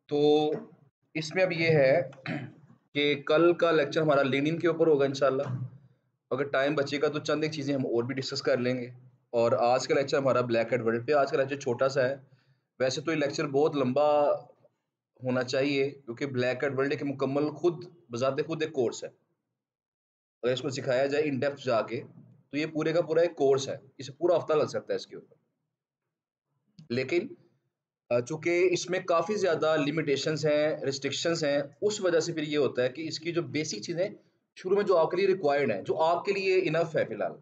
तो इसमें अब ये है कि कल का लेक्चर हमारा लिनिन के ऊपर होगा इंशाल्लाह। अगर टाइम बचेगा तो चंद एक चीज़ें हम और भी डिस्कस कर लेंगे। और आज का लेक्चर हमारा ब्लैक एंड वर्ल्ड पे। आज का लेक्चर छोटा सा है। वैसे तो ये लेक्चर बहुत लंबा होना चाहिए क्योंकि ब्लैक एंड वर्ल्ड एक मुकम्मल खुद बजाते खुद एक कोर्स है। अगर इसको सिखाया जाए इन डेप्थ जाके तो ये पूरे का पूरा एक कोर्स है। इसे पूरा हफ्ता लग सकता है इसके ऊपर। लेकिन चूँकि इसमें काफ़ी ज़्यादा लिमिटेशंस हैं, रिस्ट्रिक्शंस हैं, उस वजह से फिर ये होता है कि इसकी जो बेसिक चीज़ें शुरू में जो आपके लिए रिक्वायर्ड हैं, जो आपके लिए इनफ है फ़िलहाल,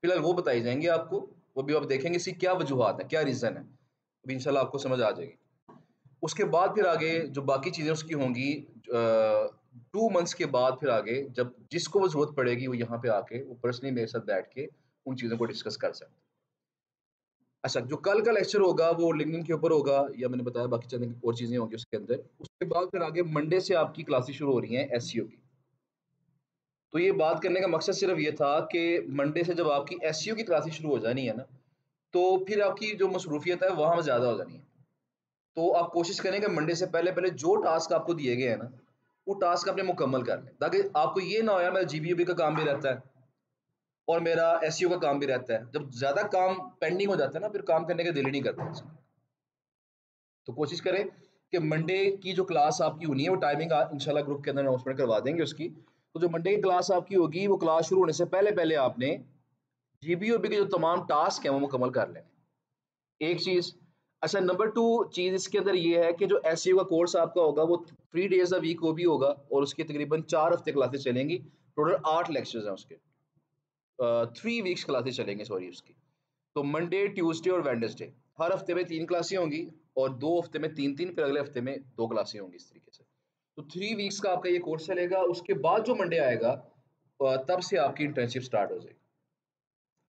फ़िलहाल वो बताई जाएँगी आपको। वो भी आप देखेंगे इसकी क्या वजूहात हैं, क्या रीज़न है। अभी इंशाल्लाह आपको समझ आ जाएगी। उसके बाद फिर आगे जो बाकी चीज़ें उसकी होंगी 2 मंथ्स के बाद फिर आगे जब जिसको वो ज़रूरत पड़ेगी वो यहाँ पे आके वो पर्सनली मेरे साथ बैठ के उन चीज़ों को डिस्कस कर सकते हैं। अच्छा, जो कल का लेक्चर होगा वो लिंक्डइन के ऊपर होगा या मैंने बताया बाकी चंद और चीज़ें होंगी उसके अंदर। उसके बाद फिर आगे मंडे से आपकी क्लासेस शुरू हो रही हैं एसईओ की। तो ये बात करने का मकसद सिर्फ ये था कि मंडे से जब आपकी एसईओ की क्लासेस शुरू हो जानी है ना, तो फिर आपकी जो मसरूफियत है वहाँ ज़्यादा हो जानी है। तो आप कोशिश करें कि मंडे से पहले-पहले जो टास्क आपको दिए गए हैं ना, वो टास्क आपने मुकम्मल कर लें। ताकि आपको ये ना हो यार मेरा जीबीओबी का काम भी रहता है और मेरा एसईओ का काम भी रहता है। जब ज़्यादा काम पेंडिंग हो जाता है ना, फिर काम करने का दिल ही नहीं करता इंसान। तो कोशिश करें कि मंडे की जो क्लास आपकी होनी है वो टाइमिंग इंशाल्लाह ग्रुप के अंदर अनाउंसमेंट करवा देंगे उसकी। तो जो मंडे की क्लास आपकी होगी वो क्लास शुरू होने से पहले-पहले आपने जीबीओबी के जो तमाम टास्क हैं वो मुकम्मल कर लेने। एक चीज़। अच्छा, नंबर 2 चीज़ इसके अंदर ये है कि जो एसईओ का कोर्स आपका होगा वो 3 डेज़ अ वीक वो भी होगा और उसकी तकरीबन 4 हफ्ते क्लासेस चलेंगी। टोटल 8 लेक्चर्स हैं उसके। 3 वीक्स क्लासेस चलेंगे सॉरी उसकी। तो मंडे, ट्यूसडे और वेडनेसडे हर हफ्ते में 3 क्लासें होंगी और 2 हफ्ते में 3-3 फिर अगले हफ्ते में 2 क्लासें होंगी इस तरीके से। तो 3 वीक्स का आपका ये कोर्स चलेगा। उसके बाद जो मंडे आएगा तब से आपकी इंटर्नशिप स्टार्ट हो जाएगी।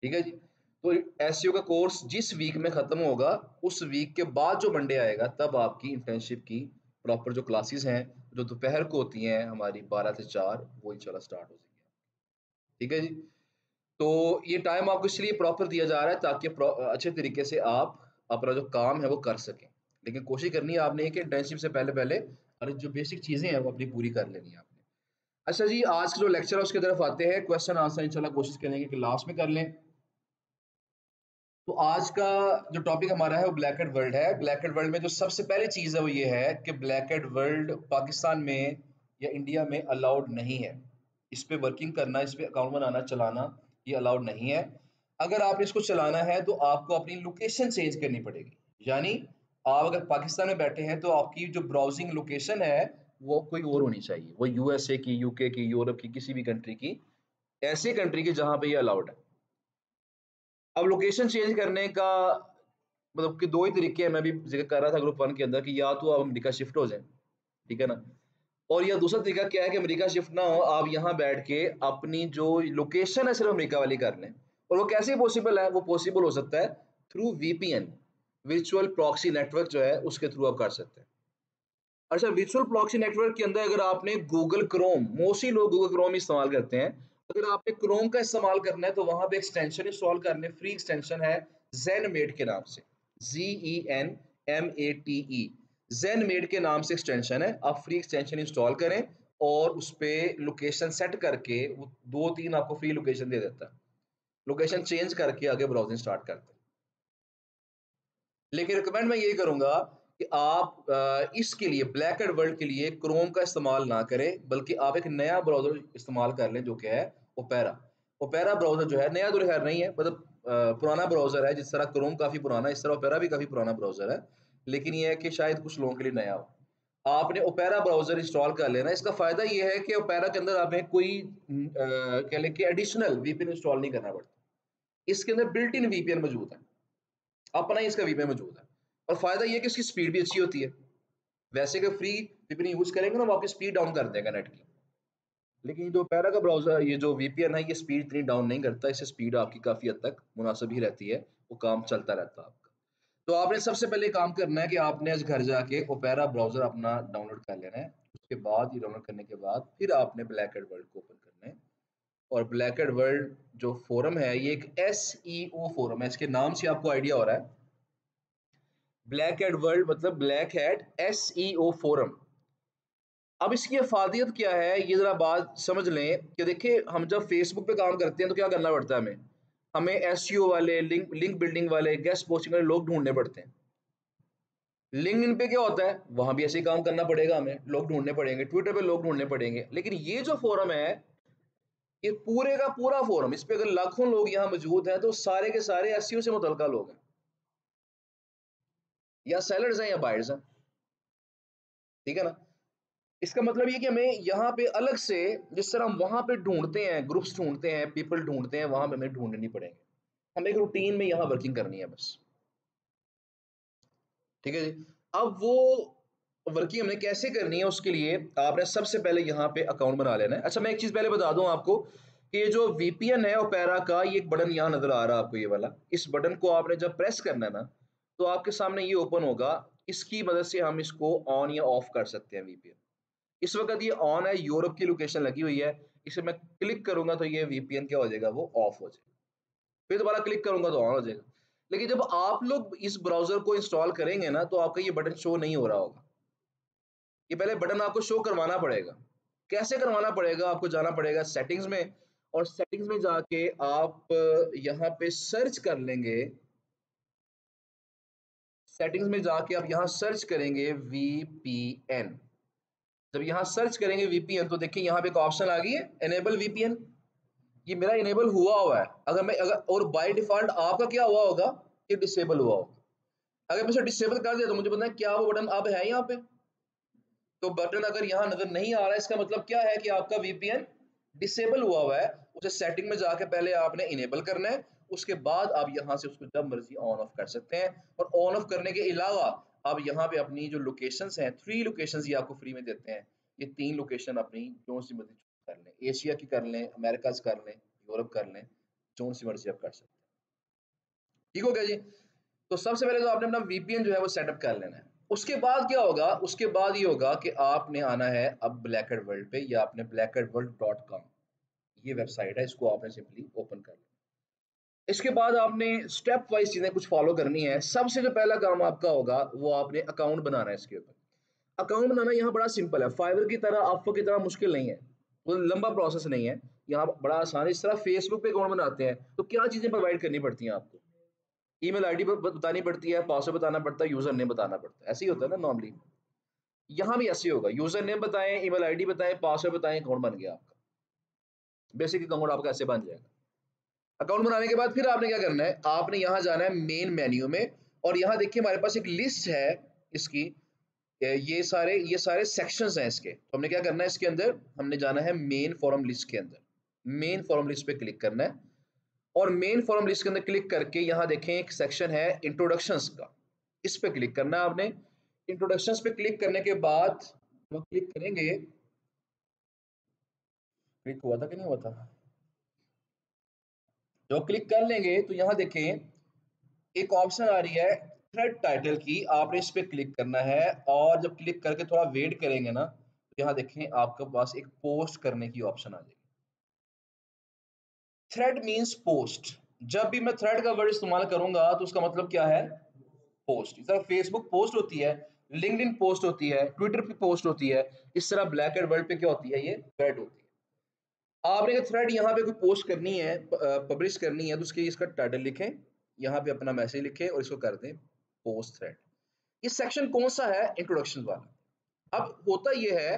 ठीक है जी? तो एसईओ का कोर्स जिस वीक में खत्म होगा, उस वीक के बाद जो मंडे आएगा तब आपकी इंटर्नशिप की प्रॉपर जो क्लासेस हैं, जो दोपहर को होती हैं हमारी 12 से 4 वो इंशाल्लाह स्टार्ट हो जाएंगी। ठीक है जी? तो ये टाइम आपको इसलिए प्रॉपर दिया जा रहा है ताकि अच्छे तरीके से आप अपना जो काम है वो कर सकें। लेकिन कोशिश करनी है आपने कि इंटर्नशिप से पहले-पहले और जो बेसिक चीज़ें हैं वो अपनी पूरी कर लेनी है आपने। अच्छा जी, आज का जो लेक्चर है उसकी तरफ आते हैं। क्वेश्चन आंसर इंशाल्लाह कोशिश करेंगे कि लास्ट में कर लें। तो आज का जो टॉपिक हमारा है वो ब्लैक एंड वर्ल्ड है। ब्लैक एंड वर्ल्ड में जो सबसे पहली चीज़ है वो ये है कि ब्लैक एंड वर्ल्ड पाकिस्तान में या इंडिया में अलाउड नहीं है। इस पे वर्किंग करना, इस पे अकाउंट बनाना, चलाना ये अलाउड नहीं है। अगर आपने इसको चलाना है तो आपको अपनी लोकेशन चेंज करनी पड़ेगी। यानी आप अगर पाकिस्तान में बैठे हैं तो आपकी जो ब्राउजिंग लोकेशन है वो कोई और होनी चाहिए। वो यूएसए की, यूके की, यूरोप की, किसी भी कंट्री की, ऐसी कंट्री की जहाँ पे ये अलाउड है। अब लोकेशन चेंज करने का मतलब कि 2 ही तरीके हैं। मैं भी ज़िक्र कर रहा था ग्रुप 1 के अंदर कि या तो आप अमेरिका शिफ्ट हो जाएँ, ठीक है ना? और या दूसरा तरीका क्या है कि अमेरिका शिफ्ट ना हो, आप यहाँ बैठ के अपनी जो लोकेशन है सिर्फ़ अमेरिका वाली कर लें। और वो कैसे पॉसिबल है? वो पॉसिबल हो सकता है through VPN, virtual proxy network जो है उसके थ्रू आप कर सकते हैं। अच्छा, वर्चुअल प्रॉक्सी नेटवर्क के अंदर अगर आपने गूगल क्रोम, मोस्टली लोग गूगल क्रोम इस्तेमाल करते हैं। अगर आपने क्रोम का इस्तेमाल करना है तो वहाँ पे एक्सटेंशन इंस्टॉल करने, फ्री एक्सटेंशन है ज़ेनमेट के नाम से, ZENMATE, ज़ेनमेट के नाम से एक्सटेंशन है। आप फ्री एक्सटेंशन इंस्टॉल करें और उसपे लोकेशन सेट करके वो 2-3 आपको फ्री लोकेशन दे देता है। लोकेशन चेंज करके आगे ब्राउज़िंग स्टार्ट करते हैं। लेकिन रिकमेंड मैं यही करूँगा कि आप इसके लिए ब्लैक एंड वर्ल्ड के लिए क्रोम का इस्तेमाल ना करें, बल्कि आप एक नया ब्राउज़र इस्तेमाल कर लें जो कि है ओपेरा। ओपेरा ब्राउज़र जो है नया तो ख़ैर नहीं है, मतलब पुराना ब्राउज़र है। जिस तरह क्रोम काफ़ी पुराना है, इस तरह ओपेरा भी काफ़ी पुराना ब्राउज़र है। लेकिन ये है कि शायद कुछ लोगों के लिए नया हो। आपने ओपेरा ब्राउज़र इंस्टॉल कर लेना। इसका फ़ायदा ये है कि ओपेरा के अंदर आपने कोई कह लें कि एडिशनल वीपीएन इंस्टॉल नहीं करना पड़ता। इसके अंदर बिल्ट इन वीपीएन मौजूद है। अपना ही इसका वीपीएन मौजूद है और फ़ायदा ये है कि इसकी स्पीड भी अच्छी होती है। वैसे अगर फ्री वीपीएन यूज़ करेंगे ना वो आपकी स्पीड डाउन कर देगा नेट की। लेकिन जो पैरा का ब्राउज़र ये जो वीपीएन है ये स्पीड इतनी डाउन नहीं करता। इससे स्पीड आपकी काफ़ी हद तक मुनासिब ही रहती है। वो काम चलता रहता है आपका। तो आपने सबसे पहले काम करना है कि आपने आज घर जाके ओपेरा ब्राउज़र अपना डाउनलोड कर लेना है। उसके बाद ये डाउनलोड करने के बाद फिर आपने ब्लैक एंड वर्ल्ड को ओपन करना है। और ब्लैक एंड वर्ल्ड जो फोरम है ये एक एसईओ फोरम है। इसके नाम से आपको आइडिया हो रहा है ब्लैक हैट वर्ल्ड मतलब ब्लैक हैट SEO फोरम। अब इसकी अफादियत क्या है, ये जरा बात समझ लें कि देखिए हम जब फेसबुक पे काम करते हैं तो क्या करना पड़ता है हमें, हमें एसईओ वाले, लिंक बिल्डिंग वाले, गेस्ट पोस्टिंग वाले लोग ढूंढने पड़ते हैं। लिंक्डइन पे क्या होता है, वहां भी ऐसे ही काम करना पड़ेगा, हमें लोग ढूंढने पड़ेंगे, ट्विटर पे लोग ढूंढने पड़ेंगे। लेकिन ये जो फोरम है, ये पूरे का पूरा फोरम, इस पे अगर लाखों लोग यहाँ मौजूद हैं तो सारे के सारे एसईओ से मुतल्लिका लोग हैं, या सेलर्स हैं या बायर्स हैं, ठीक है ना। इसका मतलब ये कि हमें यहाँ पे अलग से, जिस तरह हम वहां पे ढूंढते हैं, ग्रुप्स ढूंढते हैं, पीपल ढूंढते हैं, वहां पे हमें ढूंढने नहीं पड़ेंगे, हमें एक रूटीन में यहाँ वर्किंग करनी है बस, ठीक है जी। अब वो वर्किंग हमने कैसे करनी है, उसके लिए आपने सबसे पहले यहाँ पे अकाउंट बना लेना है। अच्छा मैं एक चीज पहले बता दूं आपको कि ये जो VPN है ओपेरा का, ये एक बटन यहाँ नजर आ रहा है आपको, ये वाला, इस बटन को आपने जब प्रेस करना है ना, तो आपके सामने ये ओपन होगा। इसकी मदद से हम इसको ऑन या ऑफ कर सकते हैं VPN। इस वक्त ये ऑन है, यूरोप की लोकेशन लगी हुई है, इसे मैं क्लिक करूंगा तो ये VPN क्या हो जाएगा, वो ऑफ हो जाएगा। फिर दोबारा क्लिक करूंगा तो ऑन हो जाएगा। लेकिन जब आप लोग इस ब्राउजर को इंस्टॉल करेंगे ना, तो आपका ये बटन शो नहीं हो रहा होगा। ये पहले बटन आपको शो करवाना पड़ेगा। कैसे करवाना पड़ेगा, आपको जाना पड़ेगा सेटिंग्स में, और सेटिंग्स में जाके आप यहाँ पे सर्च कर लेंगे। सेटिंग्स में जाके आप यहाँ सर्च करेंगे VPN। जब यहाँ सर्च करेंगे VPN तो देखिए यहाँ पे एक ऑप्शन आ गई है, एनेबल VPN। ये मेरा इनेबल हुआ है। अगर और बाय डिफॉल्ट आपका क्या हुआ होगा, ये डिसेबल हुआ होगा। अगर मैं इसे डिसेबल कर दिया तो मुझे पता है क्या वो बटन अब है यहाँ पे। तो बटन अगर यहाँ नजर नहीं आ रहा है, इसका मतलब क्या है कि आपका VPN डिसेबल हुआ है। उसे सेटिंग में जाके पहले आपने इनेबल करना है, उसके बाद आप यहाँ से उसको जब मर्जी ऑन ऑफ कर सकते हैं। और ऑन ऑफ करने के अलावा आप यहाँ पे अपनी जो लोकेशंस हैं, 3 लोकेशंस ये आपको फ्री में देते हैं। ये 3 लोकेशन अपनी जो सी मर्जी चूज कर लें, एशिया की कर लें, अमेरिका कर लें, यूरोप कर लें, जो सी मर्जी आप कर सकते हैं। ठीक हो गया जी। तो सबसे पहले तो आपने अपना VPN जो है वो सेटअप कर लेना है। उसके बाद क्या होगा, उसके बाद ये होगा कि आपने आना है अब ब्लैक हैट वर्ल्ड पे, या आपने blackhatworld.com, ये वेबसाइट है, इसको आपने सिंपली ओपन कर लेना। इसके बाद आपने स्टेप वाइज चीजें कुछ फॉलो करनी है। सबसे जो पहला काम आपका होगा वो आपने अकाउंट बनाना है इसके ऊपर। अकाउंट बनाना यहाँ बड़ा सिंपल है, फाइवर की तरह, अपवर्क की तरह मुश्किल नहीं है, वो लंबा प्रोसेस नहीं है। यहाँ बड़ा आसान है। इस तरह फेसबुक पे अकाउंट बनाते हैं तो क्या चीजें प्रोवाइड करनी पड़ती हैं आपको, ईमेल आईडी बतानी पड़ती है, पासवर्ड बताना पड़ता है, यूजर नेम बताना पड़ता है, ऐसे ही होता है ना नॉर्मली। यहाँ भी ऐसे ही होगा, यूजर नेम बताएं, ईमेल आईडी बताएं, पासवर्ड बताएं, अकाउंट बन गया आपका। बेसिक अकाउंट आपका ऐसे बन जाएगा। अकाउंट बनाने के बाद फिर आपने क्या करना है, आपने यहाँ जाना है मेन मेन्यू में, और यहाँ देखिए हमारे पास एक लिस्ट है इसकी, ये सारे सेक्शंस हैं इसके। तो हमने क्या करना है, इसके अंदर हमने जाना है मेन फॉरम लिस्ट के अंदर, मेन फॉरम लिस्ट पे क्लिक करना है। और मेन फॉरम लिस्ट के अंदर क्लिक करके यहाँ देखें एक सेक्शन है इंट्रोडक्शंस का, इस पे क्लिक करना है आपने। इंट्रोडक्शंस पे क्लिक करने के बाद हम क्लिक करेंगे, क्लिक हुआ था कि नहीं हुआ था, जब क्लिक कर लेंगे तो यहाँ देखें एक ऑप्शन आ रही है थ्रेड टाइटल की, आपने इस पे क्लिक करना है। और जब क्लिक करके थोड़ा वेट करेंगे ना, तो यहाँ देखें आपके पास एक पोस्ट करने की ऑप्शन आ जाएगी। Thread means post. जब भी मैं थ्रेड का वर्ड इस्तेमाल करूंगा तो उसका मतलब क्या है, पोस्ट। इस तरह फेसबुक पोस्ट होती है, लिंक्डइन पोस्ट होती है, ट्विटर पे पोस्ट होती है, इस तरह ब्लैक एंड वर्ल्ड पे क्या होती है, ये थ्रेड होती है। आपने थ्रेड यहाँ पे कोई पोस्ट करनी है, पब्लिश करनी है, तो उसके इसका टाइटल लिखें, यहाँ पे अपना मैसेज लिखें और इसको कर दें पोस्ट थ्रेड। ये सेक्शन कौन सा है, इंट्रोडक्शन वाला। अब होता यह है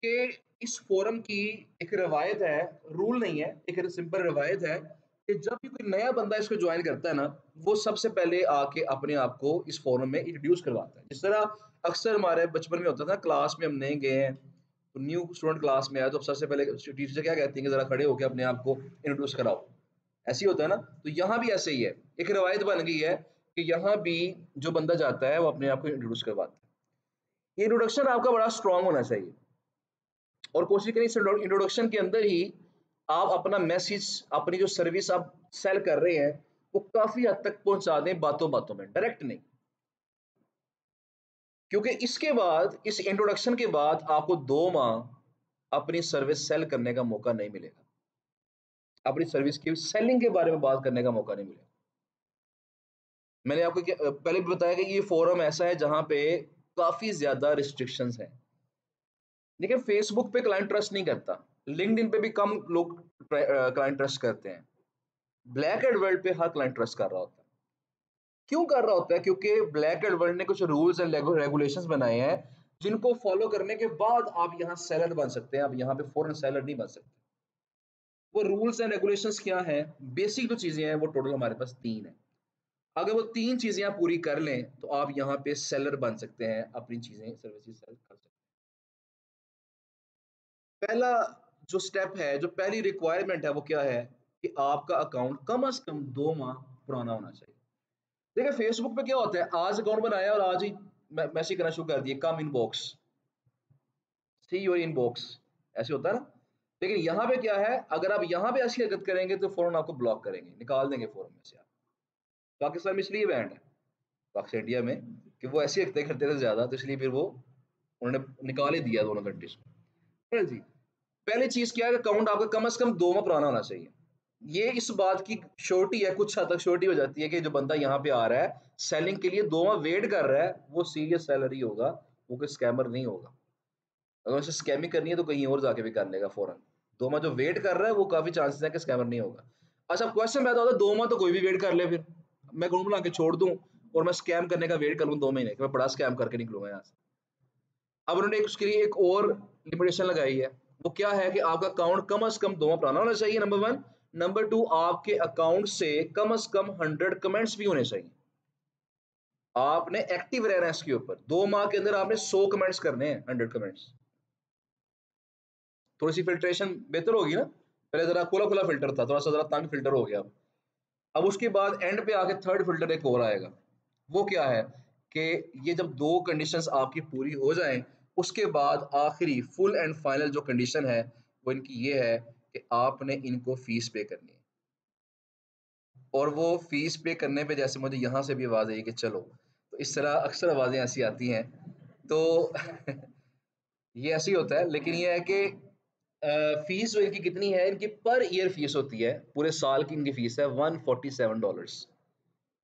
कि इस फोरम की एक रवायत है, रूल नहीं है, एक सिंपल रवायत है कि जब भी कोई नया बंदा इसको ज्वाइन करता है ना, वो सबसे पहले आके अपने आप को इस फोरम में इंट्रोड्यूस करवाता है। जिस तरह अक्सर हमारे बचपन में होता था, क्लास में हम नहीं गए हैं तो न्यू स्टूडेंट क्लास में आया तो सबसे पहले टीचर से क्या कहती है कि जरा खड़े होकर अपने आप को इंट्रोड्यूस कराओ, ऐसे ही होता है ना। तो यहाँ भी ऐसे ही है, एक रवायत बन गई है कि यहाँ भी जो बंदा जाता है वो अपने आप को इंट्रोड्यूस करवाता है। ये इंट्रोडक्शन आपका बड़ा स्ट्रांग होना चाहिए, और कोशिश करें इस इंट्रोडक्शन के अंदर ही आप अपना मैसेज, अपनी जो सर्विस आप सेल कर रहे हैं, वो काफी हद तक पहुंचा दें, बातों बातों में, डायरेक्ट नहीं। क्योंकि इसके बाद, इस इंट्रोडक्शन के बाद आपको 2 माह अपनी सर्विस सेल करने का मौका नहीं मिलेगा, अपनी सर्विस की सेलिंग के बारे में बात करने का मौका नहीं मिलेगा। मैंने आपको पहले भी बताया कि ये फोरम ऐसा है जहां पे काफी ज्यादा रिस्ट्रिक्शंस हैं। देखिए फेसबुक पे क्लाइंट ट्रस्ट नहीं करता, लिंक्डइन पे भी कम लोग क्लाइंट ट्रस्ट करते हैं, ब्लैक एंड वर्ल्ड पे हर क्लाइंट ट्रस्ट कर रहा होता है। क्यों कर रहा होता है? क्योंकि ब्लैक एंड वर्ल्ड ने कुछ रूल्स एंड रेगुलेशंस बनाए हैं जिनको फॉलो करने के बाद आप यहाँ सेलर बन सकते हैं, आप यहाँ पे फॉरेन सेलर नहीं बन सकते। वो रूल्स एंड रेगुलेशंस क्या हैं? बेसिक जो चीजें हैं वो टोटल हमारे पास 3 है। अगर वो 3 चीजें आप पूरी कर लें तो आप यहाँ पे सेलर बन सकते हैं, अपनी चीजें सर्विसेज सेल कर सकते हैं। पहला जो स्टेप है, जो पहली रिक्वायरमेंट है वो क्या है कि आपका अकाउंट कम से कम 2 माह पुराना होना चाहिए। देखिए फेसबुक पे क्या होता है, आज अकाउंट बनाया और आज ही मैसेज करना शुरू कर दिए, कम इनबॉक्स, सी योर इनबॉक्स, ऐसे होता है ना। लेकिन यहाँ पे क्या है, अगर आप यहाँ पे ऐसी हरकत करेंगे तो फौरन आपको ब्लॉक करेंगे, निकाल देंगे फोरम में से। आप पाकिस्तान में इसलिए बैंड है, पाकिस्तान इंडिया में, कि वो ऐसी हरकतें करते थे ज्यादा, तो इसलिए फिर वो उन्होंने निकाल ही दिया दोनों कंट्रीज में जी। पहली चीज क्या है, अकाउंट आपका कम से कम 2 माह पुराना होना चाहिए। ये इस बात की श्योरिटी है, कुछ हद तक श्योरिटी हो जाती है कि जो बंदा यहाँ पे आ रहा है सेलिंग के लिए 2 माह वेट कर रहा है, वो सीरियस सेलर ही होगा, वो कोई स्कैमर नहीं होगा। अगर उसे स्कैमिंग करनी है तो कहीं और जाके भी कर लेगा फौरन। 2 माह जो वेट कर रहा है वो काफी चांसेस है कि स्कैमर नहीं होगा। अच्छा क्वेश्चन पैदा होता है, 2 माह तो कोई भी वेट कर ले, फिर मैं अकाउंट बना के छोड़ दूं और मैं स्कैम करने का वेट कर लूं 2 महीने कि मैं बड़ा स्कैम करके निकलूंगा यहाँ से। अब उन्होंने उसके लिए एक और लिमिटेशन लगाई है, वो क्या है कि आपका अकाउंट कम से कम 2 माह पुराना होना चाहिए, नंबर 1। नंबर 2, आपके अकाउंट से कम 100 कमेंट्स भी होने चाहिए। आपने एक्टिव रहना है इसके ऊपर, 2 माह के अंदर आपने 100 कमेंट्स करने हैं, 100 कमेंट्स। थोड़ी सी फिल्ट्रेशन बेहतर होगी ना, पहले जरा खुला खुला फिल्टर था, थोड़ा सा जरा तंग फिल्टर हो गया। अब उसके बाद एंड पे आके थर्ड फिल्टर एक और आएगा, वो क्या है कि ये जब 2 कंडीशंस आपकी पूरी हो जाएं, उसके बाद आखिरी फुल एंड फाइनल जो कंडीशन है वो इनकी ये है कि आपने इनको फीस पे करनी है। और वो फीस पे करने पे जैसे मुझे यहाँ से भी आवाज़ आई कि चलो, तो इस तरह अक्सर आवाज़ें ऐसी आती हैं, तो ये ऐसे ही होता है। लेकिन ये है कि फीस जो इनकी कितनी है, इनकी पर ईयर फीस होती है, पूरे साल की इनकी फीस है $147,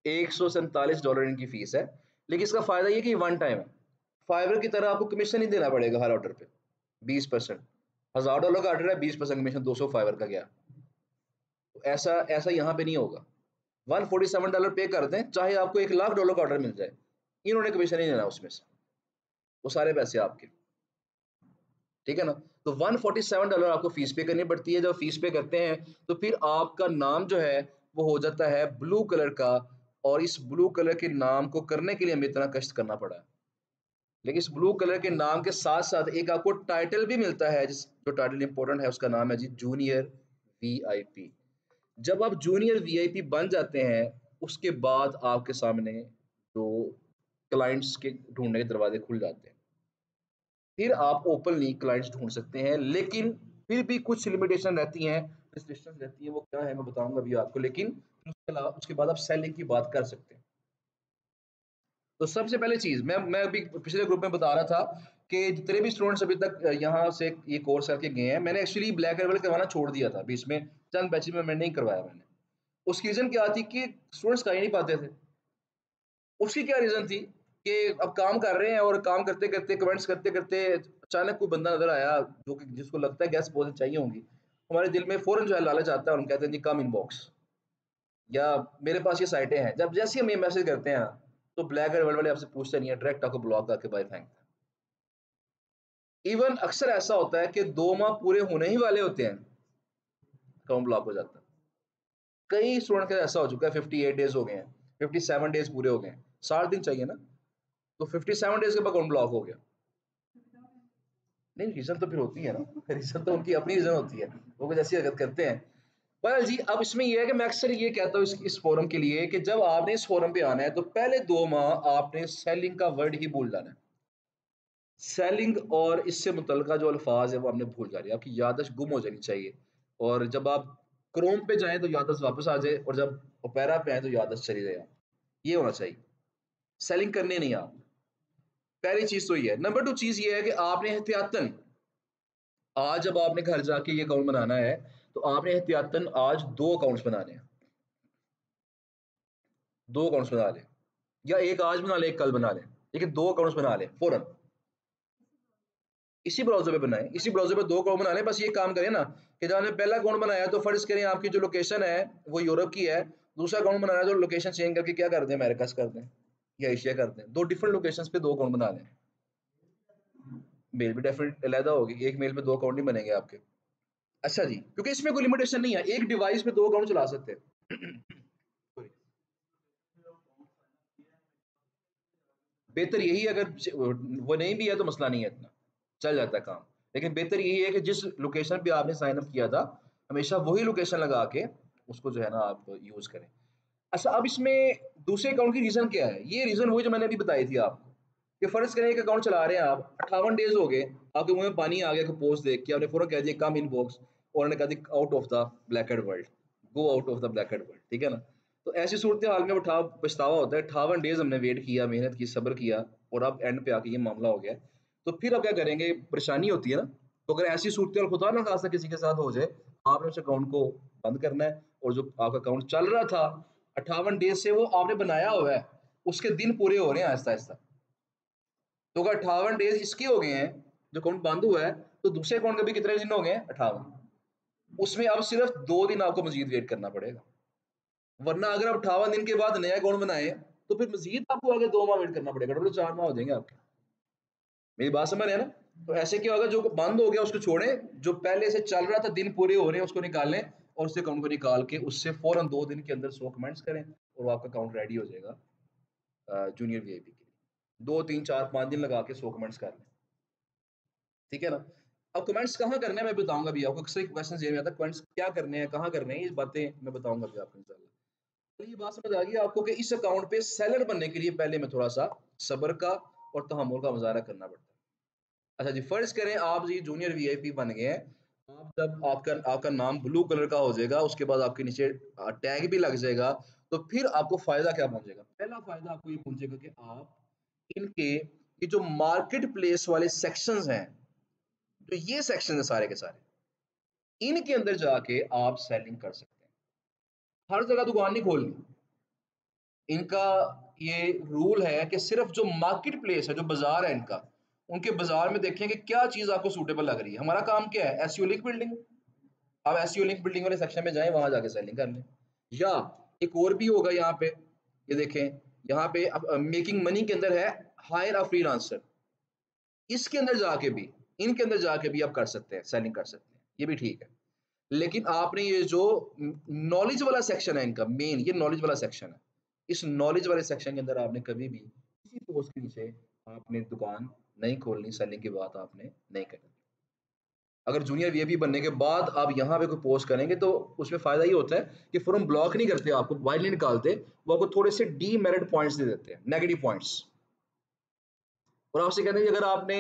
$147 इनकी फीस है। लेकिन इसका फायदा ये कि वन टाइम है, फाइवर की तरह आपको कमीशन नहीं देना पड़ेगा हर ऑर्डर पे 20%। $1000 का ऑर्डर है, 20% कमीशन, 200 फाइवर का गया। तो ऐसा ऐसा यहाँ पे नहीं होगा। $147 पे कर दें, चाहे आपको $1,00,000 का ऑर्डर मिल जाए, इन्होंने कमीशन नहीं देना उसमें से, वो सारे पैसे आपके, ठीक है ना। तो $147 आपको फीस पे करनी पड़ती है। जब फीस पे करते हैं तो फिर आपका नाम जो है वो हो जाता है ब्लू कलर का, और इस ब्लू कलर के नाम को करने के लिए हमें इतना कष्ट करना पड़ा है। लेकिन इस ब्लू कलर के नाम के साथ साथ एक आपको टाइटल भी मिलता है, जिस जो टाइटल इंपॉर्टेंट है उसका नाम है जी जूनियर वीआईपी। जब आप जूनियर वीआईपी बन जाते हैं उसके बाद आपके सामने जो क्लाइंट्स के ढूंढने के दरवाजे खुल जाते हैं, फिर आप ओपनली क्लाइंट्स ढूंढ सकते हैं। लेकिन फिर भी कुछ लिमिटेशन रहती हैं, रिस्ट्रिक्शंस रहती हैं, वो क्या है मैं बताऊंगा अभी आपको। लेकिन उसके अलावा उसके बाद आप सेलिंग की बात कर सकते हैं। तो सबसे पहले चीज मैं अभी पिछले ग्रुप में बता रहा था कि जितने भी स्टूडेंट्स अभी तक यहाँ से ये कोर्स करके गए हैं, मैंने एक्चुअली ब्लैक एंड करवाना छोड़ दिया था बीच में, चंद बैचेस में मैंने नहीं करवाया मैंने। उसकी रीजन क्या थी कि स्टूडेंट्स कर ही नहीं पाते थे। उसकी क्या रीजन थी कि अब काम कर रहे हैं और काम करते करते कमेंट्स करते करते अचानक कोई बंदा नजर आया जो कि जिसको लगता है गैस बहुत चाहिए होंगी, हमारे दिल में फौरन जो है लालच आता है और हम कहते हैं जी कम इनबॉक्स, या मेरे पास ये साइटें हैं। जब जैसे ही हम ये मैसेज करते हैं तो ब्लैक एंड वर्ल्ड वाले आपसे पूछते नहीं है, डायरेक्ट आपको ब्लॉक करके बाय थैंक। इवन अक्सर ऐसा होता है कि 2 माह पूरे होने ही वाले होते हैं, अकाउंट ब्लॉक हो जाता है। कई स्टूडेंट का ऐसा हो चुका है, 58 डेज हो गए हैं, 57 डेज पूरे हो गए हैं, 60 दिन चाहिए ना, तो 57 डेज के बाद अकाउंट ब्लॉक हो गया। नहीं रीजन तो फिर होती है ना, रीजन तो उनकी अपनी रीजन होती है, वो कुछ ऐसी हरकत करते हैं। पर जी अब इसमें ये है कि मैं अक्सर ये कहता हूँ इस फोरम के लिए कि जब आपने इस फोरम पे आना है तो पहले 2 माह आपने सेलिंग का वर्ड ही भूल जाना है। सेलिंग और इससे मुतल्लिका जो अल्फाज है वो आपने भूल जानी है, आपकी याददाश्त गुम हो जानी चाहिए। और जब आप क्रोम पे जाएं तो याददाश्त वापस आ जाए, और जब ओपेरा पे आए तो याददाश्त चली जाए, ये होना चाहिए। सेलिंग करने नहीं आप, पहली चीज तो ये है। नंबर 2 चीज ये है कि आपने एहतियातन, आज जब आपने घर जाके ये अकाउंट बनाना है तो आपने एहतियातन आज 2 अकाउंट्स बनाने हैं। 2 अकाउंट्स बना लें, या एक आज बना लें, एक कल बना लें, लेकिन 2 अकाउंट्स बना लें फौरन। इसी ब्राउज़र पे बनाएँ, इसी ब्राउज़र पे 2 अकाउंट बना लें। बस ये काम करें ना कि जब आपने पहला अकाउंट बनाया तो फ़र्ज़ करें आपकी जो लोकेशन है वो यूरोप की है, दूसरा अकाउंट बनाना है तो लोकेशन चेंज करके क्या कर दें, अमेरिकाज़ कर दें या एशिया कर दें। 2 डिफरेंट लोकेशंस पे 2 अकाउंट बना लें। मेल भी डेफिनेट अलहदा होगी, एक मेल पे 2 अकाउंट नहीं बनेंगे आपके। अच्छा जी, क्योंकि इसमें कोई लिमिटेशन नहीं है, एक डिवाइस पे 2 अकाउंट चला सकते हैं। सॉरी। बेहतर यही है, अगर वो नहीं भी है तो मसला नहीं है इतना, चल जाता है काम। लेकिन बेहतर यही है कि जिस लोकेशन पे आपने साइन अप किया था, हमेशा वही लोकेशन लगा के उसको जो है ना आप यूज़ करें। अच्छा, अब इसमें दूसरे अकाउंट की रीज़न क्या है? ये रीज़न वही जो मैंने अभी बताई थी आपको, कि फ़र्ज़ करें एक अकाउंट चला रहे हैं आप, 58 डेज़ हो गए, आपके मुँह में पानी आ गया कोई पोस्ट देख के, आपने फ़ौरन कह दिया कम इनबॉक्स, और उन्होंने कह दिया out of the blockade world, go out of the blockade world, ठीक है ना? तो ऐसी सूरत-ए-हाल में पछतावा होता है, 58 डेज़ हमने वेट किया, मेहनत की, सब्र किया और अब एंड पे आके ये मामला हो गया है। तो फिर अब क्या करेंगे? परेशानी होती है ना? तो अगर ऐसी सूरत-ए-हाल खुदा ना खास्ता किसी के साथ हो जाए, आपने उस अकाउंट को बंद करना है, और जो आपका अकाउंट चल रहा था 58 डेज़ से, वो आपने बनाया हुआ है, उसके दिन पूरे हो रहे हैं आहिस्ता-आहिस्ता। तो अगर 58 डेज़ इसके हो गए हैं, जो अकाउंट बंद हुआ है, तो दूसरे अकाउंट के भी कितने दिन हो गए हैं? 58। उसमें अब सिर्फ 2 दिन आपको मज़ीद वेट करना पड़ेगा। वरना अगर आप 58 दिन के बाद नया अकाउंट बनाएँ, तो फिर मज़ीद आपको आगे 2 माह वेट करना पड़ेगा, टोटल 4 माह हो जाएँगे आपके। मेरी बात समझ रहे हैं ना? तो ऐसे क्या होगा, जो बंद हो गया उसको छोड़ें, जो पहले से चल रहा था, दिन पूरे हो रहे हैं, उसको निकाल लें और उस अकाउंट को निकाल के उससे फ़ौरन 2 दिन के अंदर 100 कमेंट्स करें और आपका अकाउंट रेडी हो जाएगा जूनियर वीआईपी के लिए। 2, 3, 4, 5 दिन लगा के 100 कमेंट्स कर लें, ठीक है ना? अब कमेंट्स कहाँ करने हैं मैं बताऊँगा अभी आपको, अक्सर क्वेश्चन ये आता है कमेंट्स क्या करने हैं, कहाँ करने हैं, ये बातें मैं बताऊँगा अभी आपको इंशाल्लाह। चलिए, ये बात समझ आ गई आपको कि इस अकाउंट पे सेलर बनने के लिए पहले में थोड़ा-सा सब्र का और तहम्मुल का मुज़ाहरा करना पड़ता है। अच्छा जी, फ़र्ज़ करें आप जी जूनियर वीआईपी बन गए हैं। आप जब आपका आपका नाम ब्लू कलर का हो जाएगा, उसके बाद आपके नीचे टैग भी लग जाएगा, तो फिर आपको फ़ायदा क्या पहुँचेगा? पहला फ़ायदा आपको ये पहुँचेगा कि आप इनके ये जो मार्केट प्लेस वाले सेक्शंस हैं, तो ये सेक्शन है सारे के सारे, इनके अंदर जाके आप सेलिंग कर सकते हैं। हर जगह दुकान नहीं खोलनी। इनका ये रूल है कि सिर्फ जो मार्केट प्लेस है, जो बाजार है इनका, उनके बाजार में देखें कि क्या चीज़ आपको सूटेबल लग रही है। हमारा काम क्या है? SEO link building. आप एसईओ लिंक बिल्डिंग वाले सेक्शन में जाएँ, वहाँ जाके सेलिंग कर लें। या एक और भी होगा यहाँ पे, ये देखें, यहाँ पे अब मेकिंग मनी के अंदर है हायर अ फ्रीलांसर। इसके अंदर जाके भी, इनके अंदर जाके भी आप कर सकते हैं, सेलिंग कर सकते हैं। ये भी ठीक है। लेकिन आपने ये जो नॉलेज वाला सेक्शन है इनका मेन, ये नॉलेज वाला सेक्शन है। इस नॉलेज वाले सेक्शन के अंदर आपने कभी भी किसी पोस्ट के नीचे आपने दुकान नहीं खोलनी, सेलिंग की बात आपने नहीं करनी। अगर जूनियर वीआईपी बनने के बाद आप यहाँ पे कोई पोस्ट करेंगे तो उसमें फ़ायदा ये होता है कि फ़ौरन ब्लॉक नहीं करते, आपको बाहर नहीं निकालते, वो आपको थोड़े से डीमेरिट पॉइंट्स दे देते हैं, नेगेटिव पॉइंट्स। और आपसे कहते हैं कि अगर आपने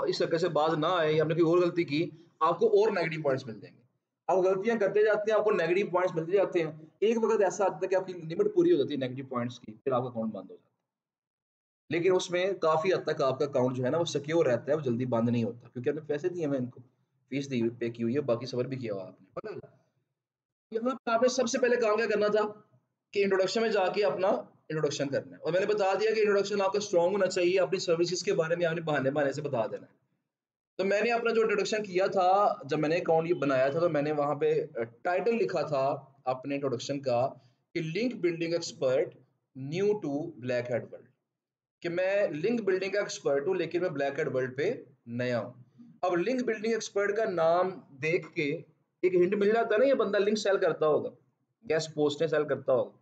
इस तरीके से बाज ना आए या आपने कोई और गलती की, आपको और नेगेटिव पॉइंट्स मिल जाएँगे। आप गलतियाँ करते जाते हैं, आपको नेगेटिव पॉइंट्स मिलते जाते हैं। एक वक़्त ऐसा आता है कि आपकी लिमिट पूरी हो जाती है नेगेटिव पॉइंट्स की, फिर आपका अकाउंट बंद हो जाता है। लेकिन उसमें काफ़ी हद तक आपका अकाउंट जो है ना वो सिक्योर रहता है, वो जल्दी बंद नहीं होता क्योंकि आपने पैसे दिए हुए हैं इनको, फीस दी हुई पे की हुई है, बाकी सब्र भी किया हुआ है आपने। पता है? यहाँ पे आपने सबसे पहले काम क्या करना था कि इंट्रोडक्शन में जाके अपना इंट्रोडक्शन करना है, और मैंने बता दिया कि इंट्रोडक्शन आपका स्ट्रॉन्ग होना चाहिए, अपनी सर्विसेज के बारे में आपने बहाने-बहाने से बता देना है। तो मैंने अपना जो इंट्रोडक्शन किया था, जब मैंने अकाउंट ये बनाया था, तो मैंने वहाँ पे टाइटल लिखा था अपने इंट्रोडक्शन का कि link building expert new to black hat world, कि मैं लिंक बिल्डिंग का एक्सपर्ट हूँ लेकिन मैं ब्लैक हैट वर्ल्ड पे नया हूँ। अब लिंक बिल्डिंग एक्सपर्ट का नाम देख के एक हिंट मिल जाता है ना, ये बंदा लिंक सेल करता होगा, गेस्ट पोस्टें सेल करता होगा।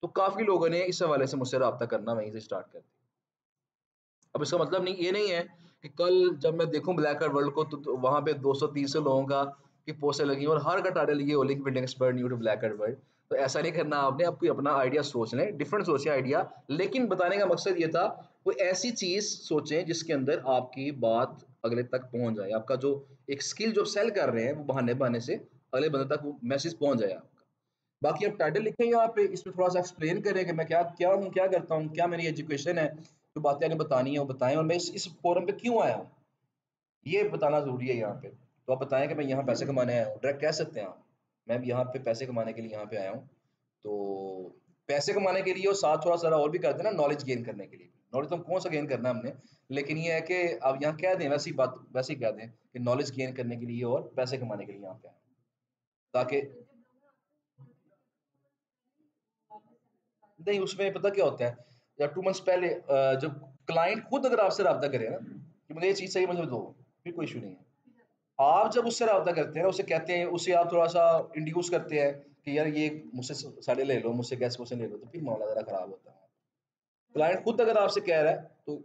तो काफ़ी लोगों ने इस हवाले से मुझसे राब्ता करना वहीं से स्टार्ट कर दिया। अब इसका मतलब नहीं, ये नहीं है कि कल जब मैं देखूँ ब्लैक कार्ड वर्ल्ड को तो वहाँ पे 200-300 लोगों का की पोस्टें लगी और हर का टाइटल ये हो, link building expert new to black card world. तो ऐसा नहीं करना आपने, आप कोई अपना आइडिया सोच लें, डिफरेंट सोचें आइडिया, लेकिन बताने का मकसद ये था, कोई ऐसी चीज़ सोचें जिसके अंदर आपकी बात अगले तक पहुँच जाए। आपका जो एक स्किल जो सेल कर रहे हैं, वो बहाने-बहाने से अगले बंदे तक वो मैसेज पहुँच जाए आपका। बाकी आप टाइटल लिखें यहाँ पे, इसमें थोड़ा-सा एक्सप्लेन करें कि मैं क्या क्या हूँ, क्या करता हूँ, क्या मेरी एजुकेशन है, जो बातें आपने बतानी है वो बताएँ और मैं इस फ़ोरम पे क्यों आया हूँ, ये बताना ज़रूरी है यहाँ पे। तो आप बताएँ कि मैं यहाँ पैसे कमाने आया हूँ, डायरेक्ट कह सकते हैं आप, मैं भी यहाँ पे पैसे कमाने के लिए यहाँ पे आया हूँ। तो पैसे कमाने के लिए और साथ थोड़ा सा और भी करते हैं ना नॉलेज गेन करने के लिए। नॉलेज तो कौन सा गेन करना है हमने, लेकिन ये है कि अब यहाँ कह दें वैसी बात वैसे ही कह दें कि नॉलेज गेन करने के लिए और पैसे कमाने के लिए यहाँ पे आए। ताकि नहीं उसमें पता क्या होता है, या 2 मंथ्स पहले जब क्लाइंट खुद अगर आपसे राब्ता करे ना कि मुझे ये चीज़ चाहिए मुझे दो, फिर कोई इश्यू नहीं है। आप जब उससे राब्ता करते हैं ना, उसे कहते हैं, उसे आप थोड़ा-सा इंड्यूस करते हैं कि यार ये मुझसे साड़े ले लो, मुझसे गैस क्वेश्चन ले लो, तो फिर मामला ज़रा खराब होता है। क्लाइंट खुद अगर आपसे कह रहा है तो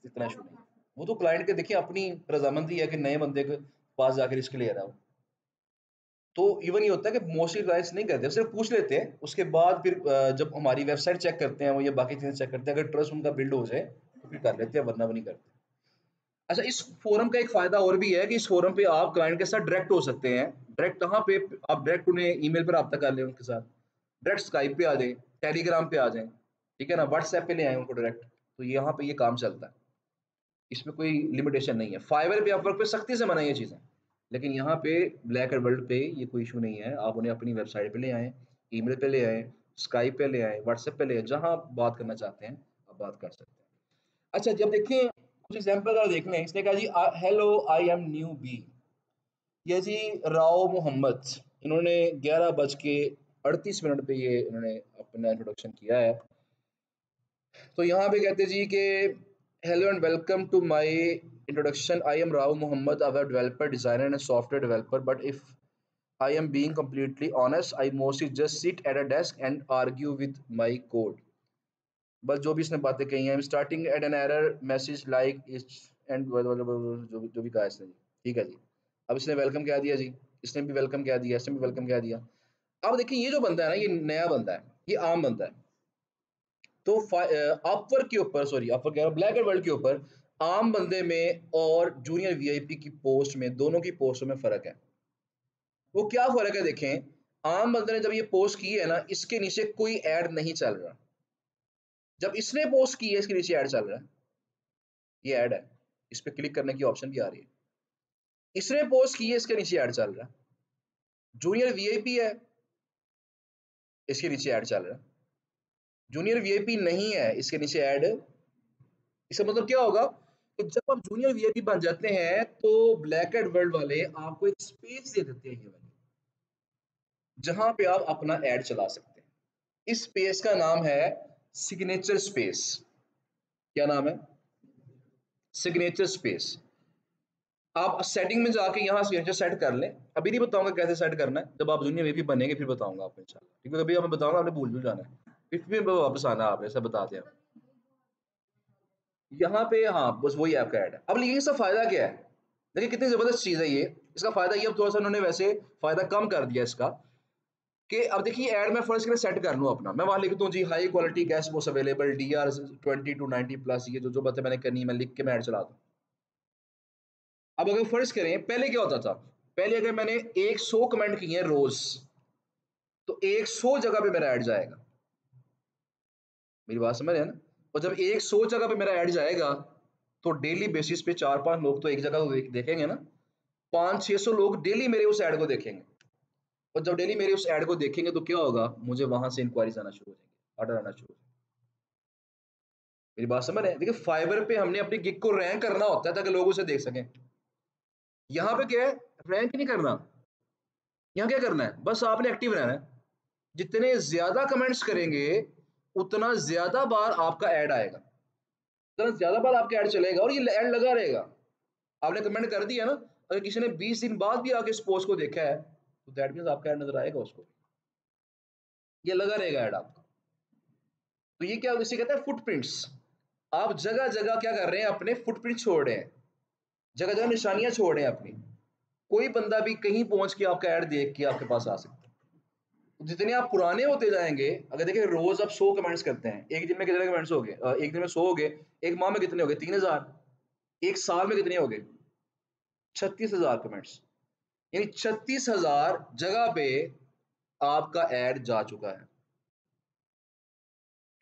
इतना इश्यू नहीं है। वो तो क्लाइंट के देखिए अपनी रज़ामंदी है कि नए बंदे के पास जाके रिस्क ले रहा है वो। तो इवन ये होता है कि मोस्टली क्लाइंट्स नहीं करते, सिर्फ पूछ लेते हैं, उसके बाद फिर जब हमारी वेबसाइट चेक करते हैं वो, ये बाकी चीज़ें चेक करते हैं, अगर ट्रस्ट उनका बिल्ड हो जाए तो फिर कर लेते हैं, वरना वो नहीं करते। अच्छा, इस फोरम का एक फ़ायदा और भी है कि इस फोरम पे आप क्लाइंट के साथ डायरेक्ट हो सकते हैं। डायरेक्ट कहाँ पे? आप डायरेक्ट उन्हें ईमेल पे राब्ता कर लें उनके साथ, डायरेक्ट स्काइप पे आ जाएँ, टेलीग्राम पे आ जाएँ, ठीक है ना? व्हाट्सऐप पे ले आएँ उनको डायरेक्ट, तो यहाँ पे ये काम चलता है। इसमें कोई लिमिटेशन नहीं है। फाइवर पे, अपवर्क पे सख्ती से मना है ये चीज़ें। लेकिन यहाँ पे ब्लैक एंड वर्ल्ड पे ये कोई इश्यू नहीं है। आप उन्हें अपनी वेबसाइट पे ले आएँ, ईमेल पे ले आएँ, स्काइप पे ले आएँ, व्हाट्सएप पे ले आएँ, जहाँ आप बात करना चाहते हैं, आप बात कर सकते हैं। अच्छा, जब देखें कुछ एग्ज़ाम्पल अगर देख लें, इसने कहा जी hello I am newbie. ये जी राव मोहम्मद, इन्होंने 11:38 पे ये इन्होंने अपना इंट्रोडक्शन किया है। तो यहाँ पे कहते जी कि hello and welcome to my introduction, I am Rao Mohammad, a web developer, designer and software developer, but if I am being completely honest, I mostly just sit at a desk and argue with my code। बस जो भी इसने बातें कही हैं, starting at an error message like it's and जो भी कहा इसने जी, ठीक है जी। अब इसने वेलकम कह दिया जी, इसने भी वेलकम कह दिया, इसने भी वेलकम कह दिया। अब देखिए ये जो बंदा है ना, ये नया बंदा है, ये आम बंदा है। तो अपवर्क के ऊपर, सॉरी अपवर्क कह रहा हूं, ब्लैक एंड वर्ल्ड के ऊपर आम बंदे में और जूनियर वीआईपी की पोस्ट में, दोनों की पोस्टों में फर्क है। वो क्या फर्क है देखें, आम बंदे ने जब ये पोस्ट की है ना, इसके नीचे कोई ऐड नहीं चल रहा। जब इसने पोस्ट की है, इसके नीचे ऐड चल रहा है, ये ऐड है, इस पे क्लिक करने की ऑप्शन भी आ रही है। इसने पोस्ट की है, इसके नीचे ऐड चल रहा है। जूनियर वीआईपी है, इसके नीचे ऐड चल रहा है। जूनियर वीआईपी नहीं है, इसके नीचे ऐड, इसका मतलब क्या होगा कि जब आप जूनियर वीआईपी बन जाते हैं तो ब्लैक एंड वर्ल्ड वाले आपको एक स्पेस दे देते हैं, ये वाली, जहां पे आप अपना ऐड चला सकते हैं। इस स्पेस का नाम है सिग्नेचर स्पेस। क्या नाम है? Signature space. आप सेटिंग में जाके यहाँ सिग्नेचर सेट कर लें। अभी नहीं बताऊंगा कैसे सेट करना है, जब आप जूनियर वीआईपी बनेंगे फिर बताऊंगा आपको इंशाल्लाह, क्योंकि अभी मैं बताऊंगा आपने भूल जाना है, फिर वापस आना आपने, ऐसा बता दिया। यहाँ पे हाँ, बस वही ऐप का ऐड है। अब लेकिन इसका फ़ायदा क्या है? देखिए कितनी ज़बरदस्त चीज़ है ये। इसका फ़ायदा ये, अब थोड़ा-सा उन्होंने वैसे फ़ायदा कम कर दिया इसका, कि अब देखिए ऐड मैं फ़र्ज़ करें सेट कर लूँ अपना। मैं वहाँ लिख दूँ जी high quality gas was available DR 20 to 90 plus, ये जो बातें मैंने करनी है मैं लिख के मैं ऐड चला दूँ। अब अगर फ़र्ज़ करें पहले क्या होता था? पहले अगर मैंने 100 कमेंट किए हैं रोज़, तो 100 जगह पे मेरा ऐड जाएगा। मेरी बात समझ रहे हैं ना? और जब 100 जगह पे मेरा ऐड जाएगा, तो डेली बेसिस पे 4-5 लोग तो एक जगह तो देखेंगे ना। 500-600 लोग डेली मेरे उस ऐड को देखेंगे, और जब डेली मेरे उस ऐड को देखेंगे तो क्या होगा, मुझे वहां से इंक्वायरीज आना शुरू हो जाएंगे, ऑर्डर आना शुरू हो जाएंगे। मेरी बात समझ रहे हैं? देखिए फाइवर पे हमने अपनी गिग को रैंक करना होता है ताकि लोग उसे देख सकें। यहाँ पे क्या है, रैंक नहीं करना। यहाँ क्या करना है, बस आपने एक्टिव रहना है। जितने ज्यादा कमेंट्स करेंगे उतना ज्यादा बार आपका ऐड आएगा, उतना ज्यादा बार आपका ऐड चलेगा, और ये ऐड लगा रहेगा। आपने कमेंट कर दिया ना, अगर किसी ने 20 दिन बाद भी आके इस पोस्ट को देखा है, तो दैट मींस आपका ऐड नजर आएगा उसको, ये लगा रहेगा ऐड आपका। तो ये क्या इसे कहते हैं फुटप्रिंट्स। आप जगह जगह क्या कर रहे हैं, अपने फुटप्रिंट छोड़ रहे हैं, जगह जगह निशानियां छोड़ रहे हैं अपनी। कोई बंदा भी कहीं पहुंच के आपका ऐड देख के आपके पास आ सकता है। तो जितने आप पुराने होते जाएंगे, अगर देखिए रोज आप 100 कमेंट्स करते हैं, एक दिन में कितने कमेंट्स हो गए? एक दिन में 100 हो गए, एक माह में कितने हो गए? 3000। एक साल में कितने हो गए? 36,000 कमेंट्स। यानी 36,000 जगह पे आपका ऐड जा चुका है।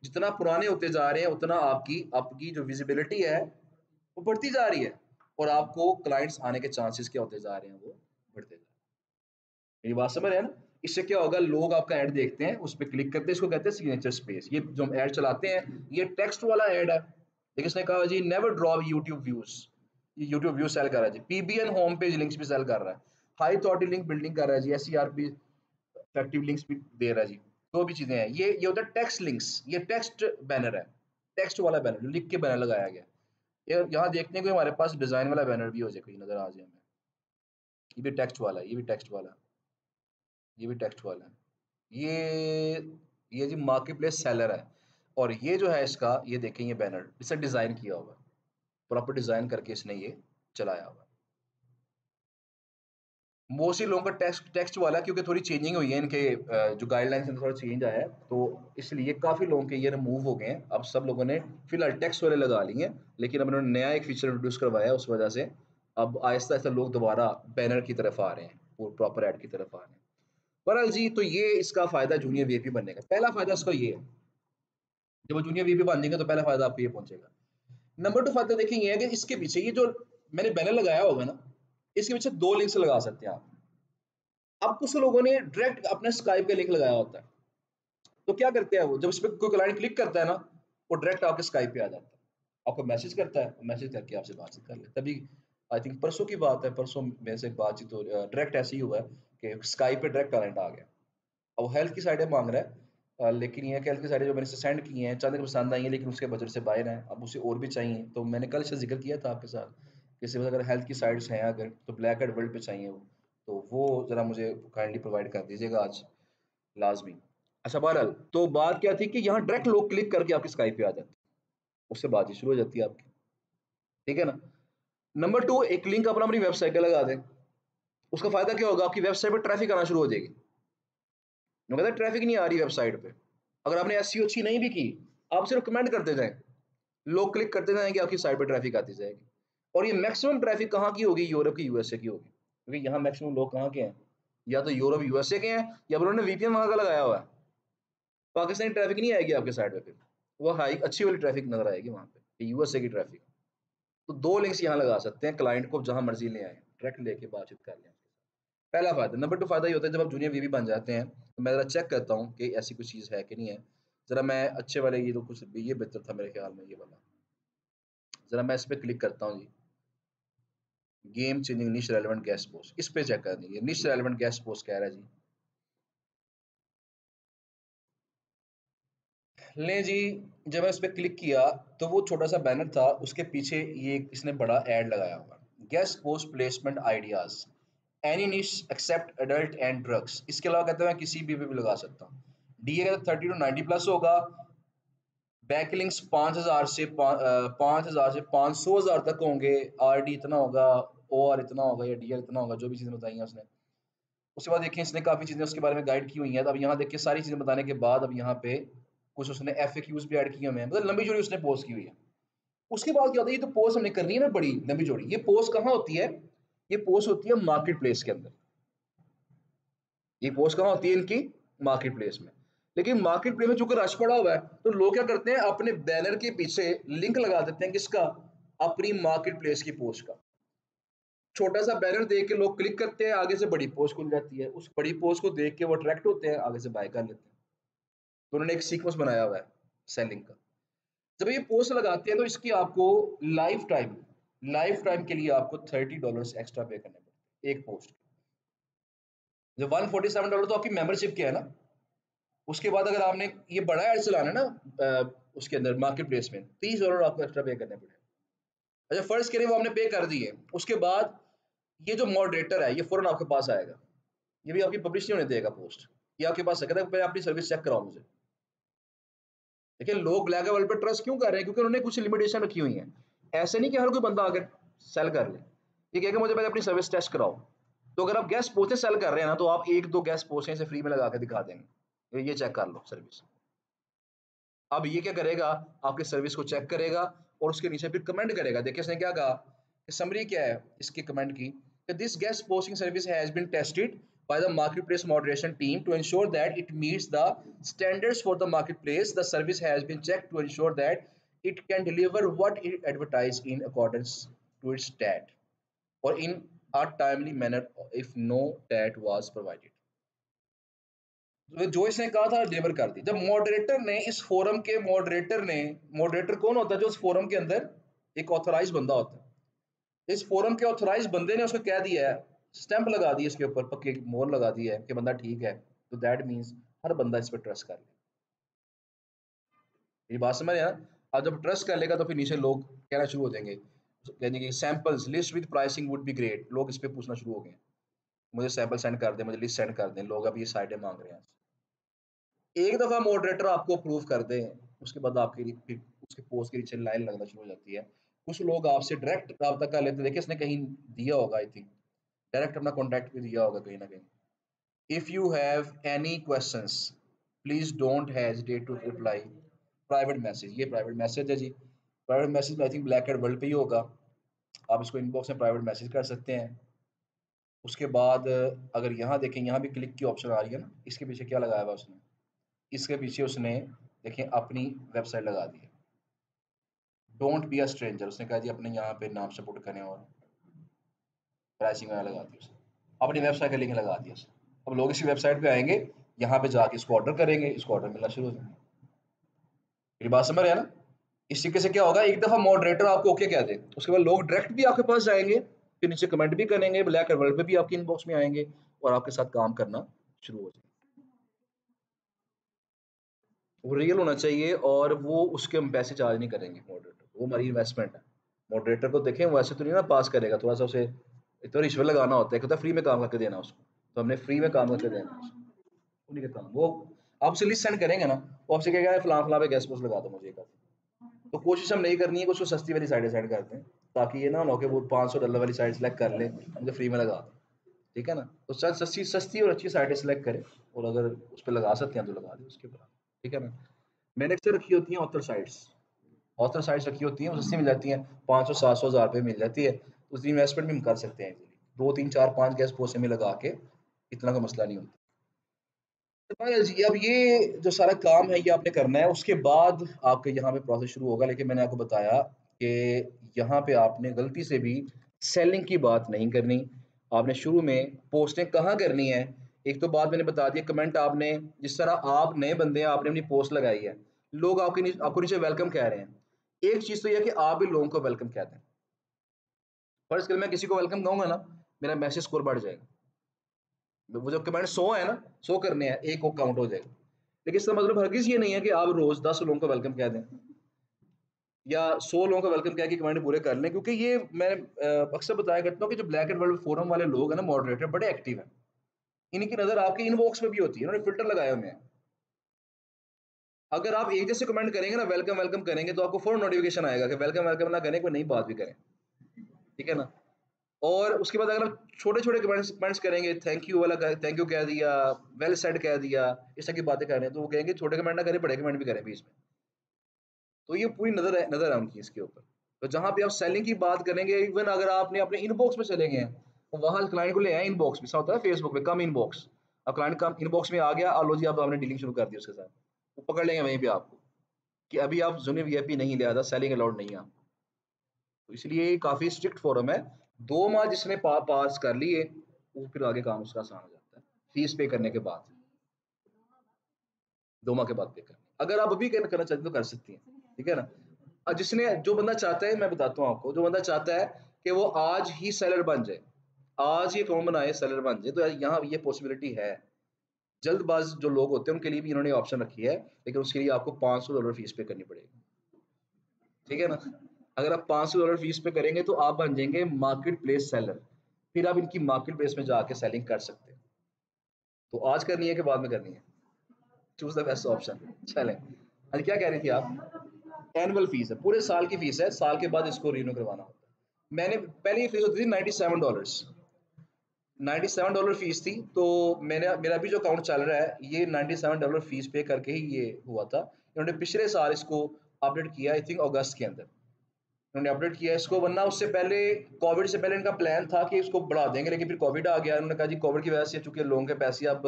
जितना पुराने होते जा रहे हैं उतना आपकी आपकी जो विजिबिलिटी है वो बढ़ती जा रही है, और आपको क्लाइंट्स आने के चांसेस क्या होते जा रहे हैं, वो बढ़ते जा रहे हैं। मेरी बात समझ रहे हैं ना? इससे क्या होगा, लोग आपका ऐड देखते हैं, उस पर क्लिक करते हैं, इसको कहते हैं सिग्नेचर स्पेस। ये जो हम ऐड चलाते हैं ये टेक्स्ट वाला ऐड है। लेकिन इसने कहा जी नेवर ड्रॉप यूट्यूब व्यूज, ये यूट्यूब व्यूज सेल कर रहा है जी, पीबीएन होम पेज लिंक्स भी सेल कर रहा है, हाई अथॉरिटी लिंक बिल्डिंग कर रहा है जी, एसईआरपी इफेक्टिव लिंक्स भी दे रहा है जी। दो भी चीजें हैं। ये होता है टेक्स्ट लिंक्स, ये टेक्स्ट बैनर है, टेक्स्ट वाला बैनर जो लिख के बैनर लगाया गया। ये यहाँ देखने को हमारे पास डिजाइन वाला बैनर भी हो जाए, कोई नजर आ जाए हमें, ये भी टेक्स्ट वाला है, ये भी टेक्स्ट वाला है, ये भी टेक्स्ट वाला है। ये जी मार्केट प्लेस सेलर है, और ये जो है इसका, ये देखें ये बैनर इसे डिजाइन किया हुआ है, प्रॉपर डिजाइन करके इसने ये चलाया हुआ है। मोस्टली लोगों का टेक्स्ट टेक्स्ट वाला, क्योंकि थोड़ी चेंजिंग हुई है इनके जो गाइडलाइंस में थोड़ा चेंज आया है, तो इसलिए काफ़ी लोगों के ये रिमूव हो गए हैं। अब सब लोगों ने फिलहाल टेक्स्ट वाले लगा लिए हैं, लेकिन अब इन्होंने नया एक फीचर इंट्रोड्यूस करवाया है, उस वजह से अब आहिस्ता आहिस्ता लोग दोबारा बैनर की तरफ आ रहे हैं, प्रॉपर ऐड की तरफ आ रहे हैं। बहरहाल जी, तो ये इसका फ़ायदा जूनियर वीपी बनने का। पहला फ़ायदा इसका ये है, जब वो जूनियर वीपी बन जाएंगे तो पहला फ़ायदा आपको ये पहुंचेगा। नंबर 2 फ़ायदा देखिए ये है कि इसके पीछे ये जो मैंने बैनर लगाया होगा ना, इसके पीछे 2 लिंक्स लगा सकते हैं आप। अब कुछ लोगों ने डायरेक्ट अपने स्काइप का लिंक लगाया होता है, तो क्या करते हैं वो, जब इस पे कोई क्लाइंट क्लिक करता है ना, वो डायरेक्ट आपके स्काइप पे आ जाता है, आपको मैसेज करता है, मैसेज करके आपसे बातचीत कर लेता है। तभी आई थिंक परसों की बात है, परसों मेरे से बातचीत हो, डायरेक्ट ऐसे ही हुआ है कि स्काइप पे डायरेक्ट क्लाइंट आ गया। अब वो हेल्थ की साइडें मांग रहा है, लेकिन ये हेल्थ की साइडें जो मैंने इसे सेंड की हैं, चंद पसंद आई हैं, लेकिन उसके बजट से बाहर हैं, अब उसे और भी चाहिए। तो मैंने कल से जिक्र किया था आपके साथ, किसी वजह अगर हेल्थ की साइड्स हैं अगर, तो ब्लैक एंड वर्ल्ड पे चाहिए वो, तो वो ज़रा मुझे काइंडली प्रोवाइड कर दीजिएगा आज, लाजमी। अच्छा बहरहाल, तो बात क्या थी कि यहाँ डायरेक्ट लोग क्लिक करके आपकी स्काइप पे आ जाते हैं, उससे बातचीत शुरू हो जाती है आपकी, ठीक है ना। नंबर 2, एक लिंक अपना अपनी वेबसाइट का लगा दें, उसका फायदा क्या होगा, आपकी वेबसाइट पर ट्रैफिक आना शुरू हो जाएगी। कहता है ट्रैफिक नहीं आ रही वेबसाइट पे, अगर आपने एसईओ अच्छी नहीं भी की, आप सिर्फ कमेंट करते जाएं, लोग क्लिक करते जाएंगे, आपकी साइट पे ट्रैफिक आती जाएगी। और ये मैक्सिमम ट्रैफिक कहाँ की होगी, यूरोप की, यूएसए की होगी, क्योंकि यहाँ मैक्सिमम लोग कहाँ के हैं, या तो यूरोप यूएसए के हैं, या फिर उन्होंने वीपीएन वहां का लगाया हुआ है। पाकिस्तानी ट्रैफिक नहीं आएगी आपके साइड पे, फिर वो हाई अच्छी वाली ट्रैफिक नजर आएगी वहां पे, यूएसए की ट्रैफिक। तो 2 लिंक्स यहाँ लगा सकते हैं, क्लाइंट को जहां मर्जी ले आए, डायरेक्ट लेके बातचीत कर लें। पहला फायदा। नंबर 2 फायदा ये होता है, जब आप जूनियर वीवी बन जाते हैं, तो मैं जरा चेक करता हूँ कि ऐसी कुछ चीज़ है कि नहीं है। जरा मैं अच्छे वाले, ये तो कुछ ये बेहतर था मेरे ख्याल में, ये वाला, जरा मैं इस पे क्लिक करता हूँ जी, गेम चेंजिंग निश रेलेवेंट गेस्ट पोस्ट, इस पे चेक कर दीजिए, निश रेलेवेंट गेस्ट पोस्ट कह रहा है जी। ले जी, जब मैं उस पर क्लिक किया, तो वो छोटा सा बैनर था, उसके पीछे ये इसने बड़ा ऐड लगाया हुआ, guest post placement ideas, any निश एक्सेप्ट एडल्ट एंड ड्रग्स। इसके अलावा कहते हैं मैं किसी भी लगा सकता हूँ। डीए का 30 to 90 प्लस होगा, बैकलिंक्स 5,000 से 5,000 से 500,000 तक होंगे, आरडी इतना होगा, ओआर इतना होगा, या डीआर इतना होगा, जो भी चीज़ें बताई हैं उसने। उसके बाद देखिए इसने काफ़ी चीज़ें उसके बारे में गाइड की हुई हैं, तो अब यहाँ देखिए सारी चीज़ें बताने के बाद अब यहाँ पे कुछ उसने एफएक्यूज भी ऐड किए हुए हैं, मतलब लंबी जोड़ी उसने पोस्ट की हुई है। उसके बाद क्या होता है, ये तो पोस्ट हमने करनी है ना बड़ी लंबी जोड़ी, ये पोस्ट कहाँ होती है, ये पोस्ट होती है मार्केट प्लेस के अंदर, ये पोस्ट कहाँ होती है इनकी, मार्केट प्लेस में। लेकिन मार्केट प्लेस में चूंकि रश पड़ा हुआ है, तो लोग क्या करते हैं, अपने बैनर के पीछे लिंक लगा देते हैं, किसका, अपनी मार्केट प्लेस की पोस्ट का। छोटा सा बैनर देख के लोग क्लिक करते हैं, आगे से बड़ी पोस्ट खुल जाती है, उस बड़ी पोस्ट को देख के वो अट्रैक्ट होते हैं, आगे से बाय कर लेते हैं। तो उन्होंने एक सीक्वेंस बनाया हुआ है सेलिंग का। जब ये पोस्ट लगाते हैं, तो इसकी आपको लाइफ टाइम के लिए आपको $30 एक्स्ट्रा पे करने पड़ते हैं एक पोस्ट के। जो $147 तो आपकी मेंबरशिप के है ना। उसके बाद अगर आपने ये बड़ा ऐड चलाना है ना, उसके अंदर मार्केट प्लेस में $30 आपको एक्स्ट्रा पे करने पड़े। अच्छा फर्स्ट करिए वो आपने पे कर दिए, उसके बाद ये जो मॉडरेटर है ये फौरन आपके पास आएगा, ये भी आपकी पब्लिश नहीं होने देगा पोस्ट, ये आपके पास कहता है पहले अपनी सर्विस चेक कराओ मुझे। देखिए लोग ब्लैक लेवल पे ट्रस्ट क्यों कर रहे हैं, क्योंकि उन्होंने कुछ लिमिटेशन रखी हुई है। ऐसे नहीं कि हर कोई बंदा आकर सेल कर ले, ये कहेगा मुझे पहले अपनी सर्विस टेस्ट कराओ। तो अगर आप गैस पोस्टें सेल कर रहे हैं ना, तो आप एक दो गैस पोस्टें से फ्री में लगा के दिखा देंगे, ये चेक कर लो सर्विस। अब ये क्या करेगा, आपकी सर्विस को चेक करेगा और उसके नीचे फिर कमेंट करेगा। देखिए इसने क्या कहा, समरी क्या है इसकी कमेंट की, this guest posting service has been tested by the marketplace moderation team to ensure that it meets the standards for the marketplace. The service has been checked to ensure that it can deliver what it advertised in accordance to its TAT or in a timely manner if no TAT was provided. जो इसने कहा था deliver कर दी। जब moderator ने इस forum के moderator कौन होता है? जो उस फोरम के अंदर एक ऑथराइज बंदा होता है। इस फोरम के ऑथराइज बंदे ने उसको कह दिया है, स्टैंप लगा दी इसके ऊपर, पक्की मोहर लगा दी है कि बंदा ठीक है, तो दैट मीन्स हर बंदा इस पर ट्रस्ट कर ले। ये बात समझ है ना? अब जब ट्रस्ट कर लेगा तो फिर नीचे लोग कहना शुरू हो जाएंगे, कहने कि samples list with pricing would be great. लोग इस पे पूछना शुरू हो गए, मुझे सैंपल सेंड कर दें, मुझे लिस्ट सेंड कर दें। लोग अब ये साइटें मांग रहे हैं। एक दफ़ा मॉडरेटर आपको अप्रूव कर दे, उसके बाद आपकी फिर उसके पोस्ट के नीचे लाइन लगना शुरू हो जाती है। कुछ लोग आपसे डायरेक्ट राब्ता कर लेते हैं। देखिए इसने कहीं दिया होगा, आई थिंक डायरेक्ट अपना कॉन्टैक्ट भी दिया होगा कहीं न कहीं। If you have any questions please don't hesitate to reply. Private message, ये प्राइवेट मैसेज है जी। Private message I think black and world पे ही होगा। आप इसको इनबॉक्स में प्राइवेट मैसेज कर सकते हैं। उसके बाद अगर यहाँ देखें, यहाँ भी क्लिक की ऑप्शन आ रही है ना, इसके पीछे क्या लगाया हुआ उसने? इसके पीछे उसने देखिए अपनी वेबसाइट लगा दी है, डोंट बी अ स्ट्रेंजर। उसने कहा जी अपने यहाँ पे नाम से पुट करें और प्राइसिंग वगैरह लगा दी उसने, अपनी वेबसाइट का लिंक लगा दिया उसने। अब लोग इसी वेबसाइट पे आएंगे, यहाँ पे जाके इसको ऑर्डर करेंगे, इसको ऑर्डर मिलना शुरू हो जाएंगे। मेरी बात समझ रहे हैं ना? इस तरीके से क्या होगा, एक दफ़ा मॉडरेटर आपको ओके कह दे, उसके बाद लोग डायरेक्ट भी आपके पास जाएंगे, फिर नीचे कमेंट भी करेंगे, ब्लैक एंड वर्ल्ड पे भी आपके इनबॉक्स में आएंगे और आपके साथ काम करना शुरू हो जाएंगे। वो रियल होना चाहिए और वो उसके हम पैसे चार्ज नहीं करेंगे मॉडरेटर, वो हमारी इन्वेस्टमेंट है। मॉडरेटर को देखें, वो ऐसे तो नहीं ना पास करेगा, थोड़ा सा उसे एक तो रिश्वत लगाना होता है, एक होता है फ्री में काम करके देना उसको, तो हमने फ्री में काम करके देना उसको। उन्हीं का काम वो आपसे लिस्ट सेंड करेंगे ना, वो आपसे कहेगा फलां फलां पे गेस्ट पोस्ट लगा दो मुझे एक आधी। तो कोशिश हम नहीं करनी है कि उसको सस्ती वाली साइडें सेंड करते हैं, ताकि ये ना हो कि वो $500 वाली साइड सेलेक्ट कर ले, मुझे फ्री में लगा दो। ठीक है ना? तो सस्ती सस्ती और अच्छी साइटें सेलेक्ट करें, और अगर उस पर लगा सकते हैं तो लगा दें उसके ऊपर। ठीक है ना? मैंने अक्सर रखी होती हैं ऑथर साइट्स रखी होती हैं, वो सस्ती मिल जाती हैं, 500 700 हज़ार रुपये मिल जाती है। उसकी इन्वेस्टमेंट भी हम कर सकते हैं इजीली, 2 3 4 5 गेस्ट पोस्ट में लगा के, इतना का मसला नहीं होता। तो पायल जी, अब ये जो सारा काम है ये आपने करना है, उसके बाद आपके यहाँ पे प्रोसेस शुरू होगा। लेकिन मैंने आपको बताया कि यहाँ पे आपने गलती से भी सेलिंग की बात नहीं करनी। आपने शुरू में पोस्टें कहाँ करनी है, एक तो बात मैंने बता दी, कमेंट आपने जिस तरह आप नए बंदे हैं, आपने अपनी पोस्ट लगाई है, लोग आपको नीचे वेलकम कह रहे हैं। एक चीज़ तो ये है कि आप भी लोगों को वेलकम कह दें। फर्ज़ करें मैं किसी को वेलकम कहूँगा ना, मेरा मैसेज स्कोर बढ़ जाएगा। वो जो कमेंट 100 है ना, 100 करने हैं, एक वो काउंट हो जाएगा। लेकिन इसका मतलब हरगिज़ ये नहीं है कि आप रोज़ 10 लोगों को वेलकम कह दें या 100 लोगों को वेलकम कह के कमेंट पूरे कर लें, क्योंकि ये मैं अक्सर बताया करता हूँ कि जो ब्लैक एंड वर्ल्ड फोरम वाले लोग हैं ना, मॉडरेटर बड़े एक्टिव हैं। इनकी नज़र आपके इनबॉक्स में भी होती है, इन्होंने फ़िल्टर लगाए हुए हैं। अगर आप एक जैसे कमेंट करेंगे ना, वेलकम वेलकम करेंगे, तो आपको फ़ौरन नोटिफ़िकेशन आएगा कि वेलकम वेलकम ना करें, कोई नई बात भी करें। ठीक है ना? और उसके बाद अगर आप छोटे-छोटे कमेंट्स कमेंट्स करेंगे, थैंक यू वाला थैंक यू कह दिया, वेल सेड कह दिया, इस तरह की बातें कर रहे हैं, तो वो कहेंगे छोटे कमेंट ना करें, बड़े कमेंट भी करें बीच में। तो ये पूरी नज़र है उनकी इसके ऊपर। तो जहाँ पे आप सेलिंग की बात करेंगे, इवन अगर आपने अपने इनबॉक्स में चले गए हैं, तो वहाँ क्लाइंट को ले आए इनबॉक्स में, ऐसा होता है फेसबुक पे कम इनबॉक्स। अब क्लाइंट कम इनबॉक्स में आ गया, लो जी, अब आपने डीलिंग शुरू कर दी उसके साथ। वो पकड़ लेंगे वहीं पे आपको कि अभी आप ज़ूनियर वीआईपी नहीं लिया था, सेलिंग अलाउड नहीं है आपको। तो इसलिए ये काफ़ी स्ट्रिक्ट फोरम है। 2 माह जिसने पास कर लिए, वो फिर आगे काम उसका आसान हो जाता है, फीस पे करने के बाद। 2 माह के बाद पे करनी। अगर आप अभी करना चाहते हैं तो कर सकती हैं, ठीक है ना? जिसने जो बंदा चाहता है, मैं बताता हूँ आपको, जो बंदा चाहता है कि वो आज ही सेलर बन जाए, आज ही अकाउंट बनाए सेलर बन जाए, तो यहाँ ये पॉसिबिलिटी है। जल्दबाज़ जो लोग होते हैं उनके लिए भी इन्होंने ऑप्शन रखी है, लेकिन उसके लिए आपको $500 फीस पे करनी पड़ेगी। ठीक है ना? अगर आप $500 फीस पे करेंगे तो आप बन जाएँगे मार्केट प्लेस सेलर। फिर आप इनकी मार्केट प्लेस में जाके सेलिंग कर सकते हैं। तो आज करनी है कि बाद में करनी है? Choose the best option. चलें। हाँ जी, क्या कह रही थी आप? एनुअल फीस है, पूरे साल की फीस है, साल के बाद इसको रिन्यू करवाना होता है। मैंने पहले ये फीस होती थी $97, $97 फीस थी, तो मैंने मेरा भी जो अकाउंट चल रहा है, ये $97 फीस पे करके ही ये हुआ था। इन्होंने पिछले साल इसको अपडेट किया, आई थिंक अगस्त के अंदर इन्होंने अपडेट किया इसको, वरना उससे पहले कोविड से पहले इनका प्लान था कि इसको बढ़ा देंगे, लेकिन फिर कोविड आ गया। उन्होंने कहा जी कोविड की वजह से चूंकि लोगों के पैसे अब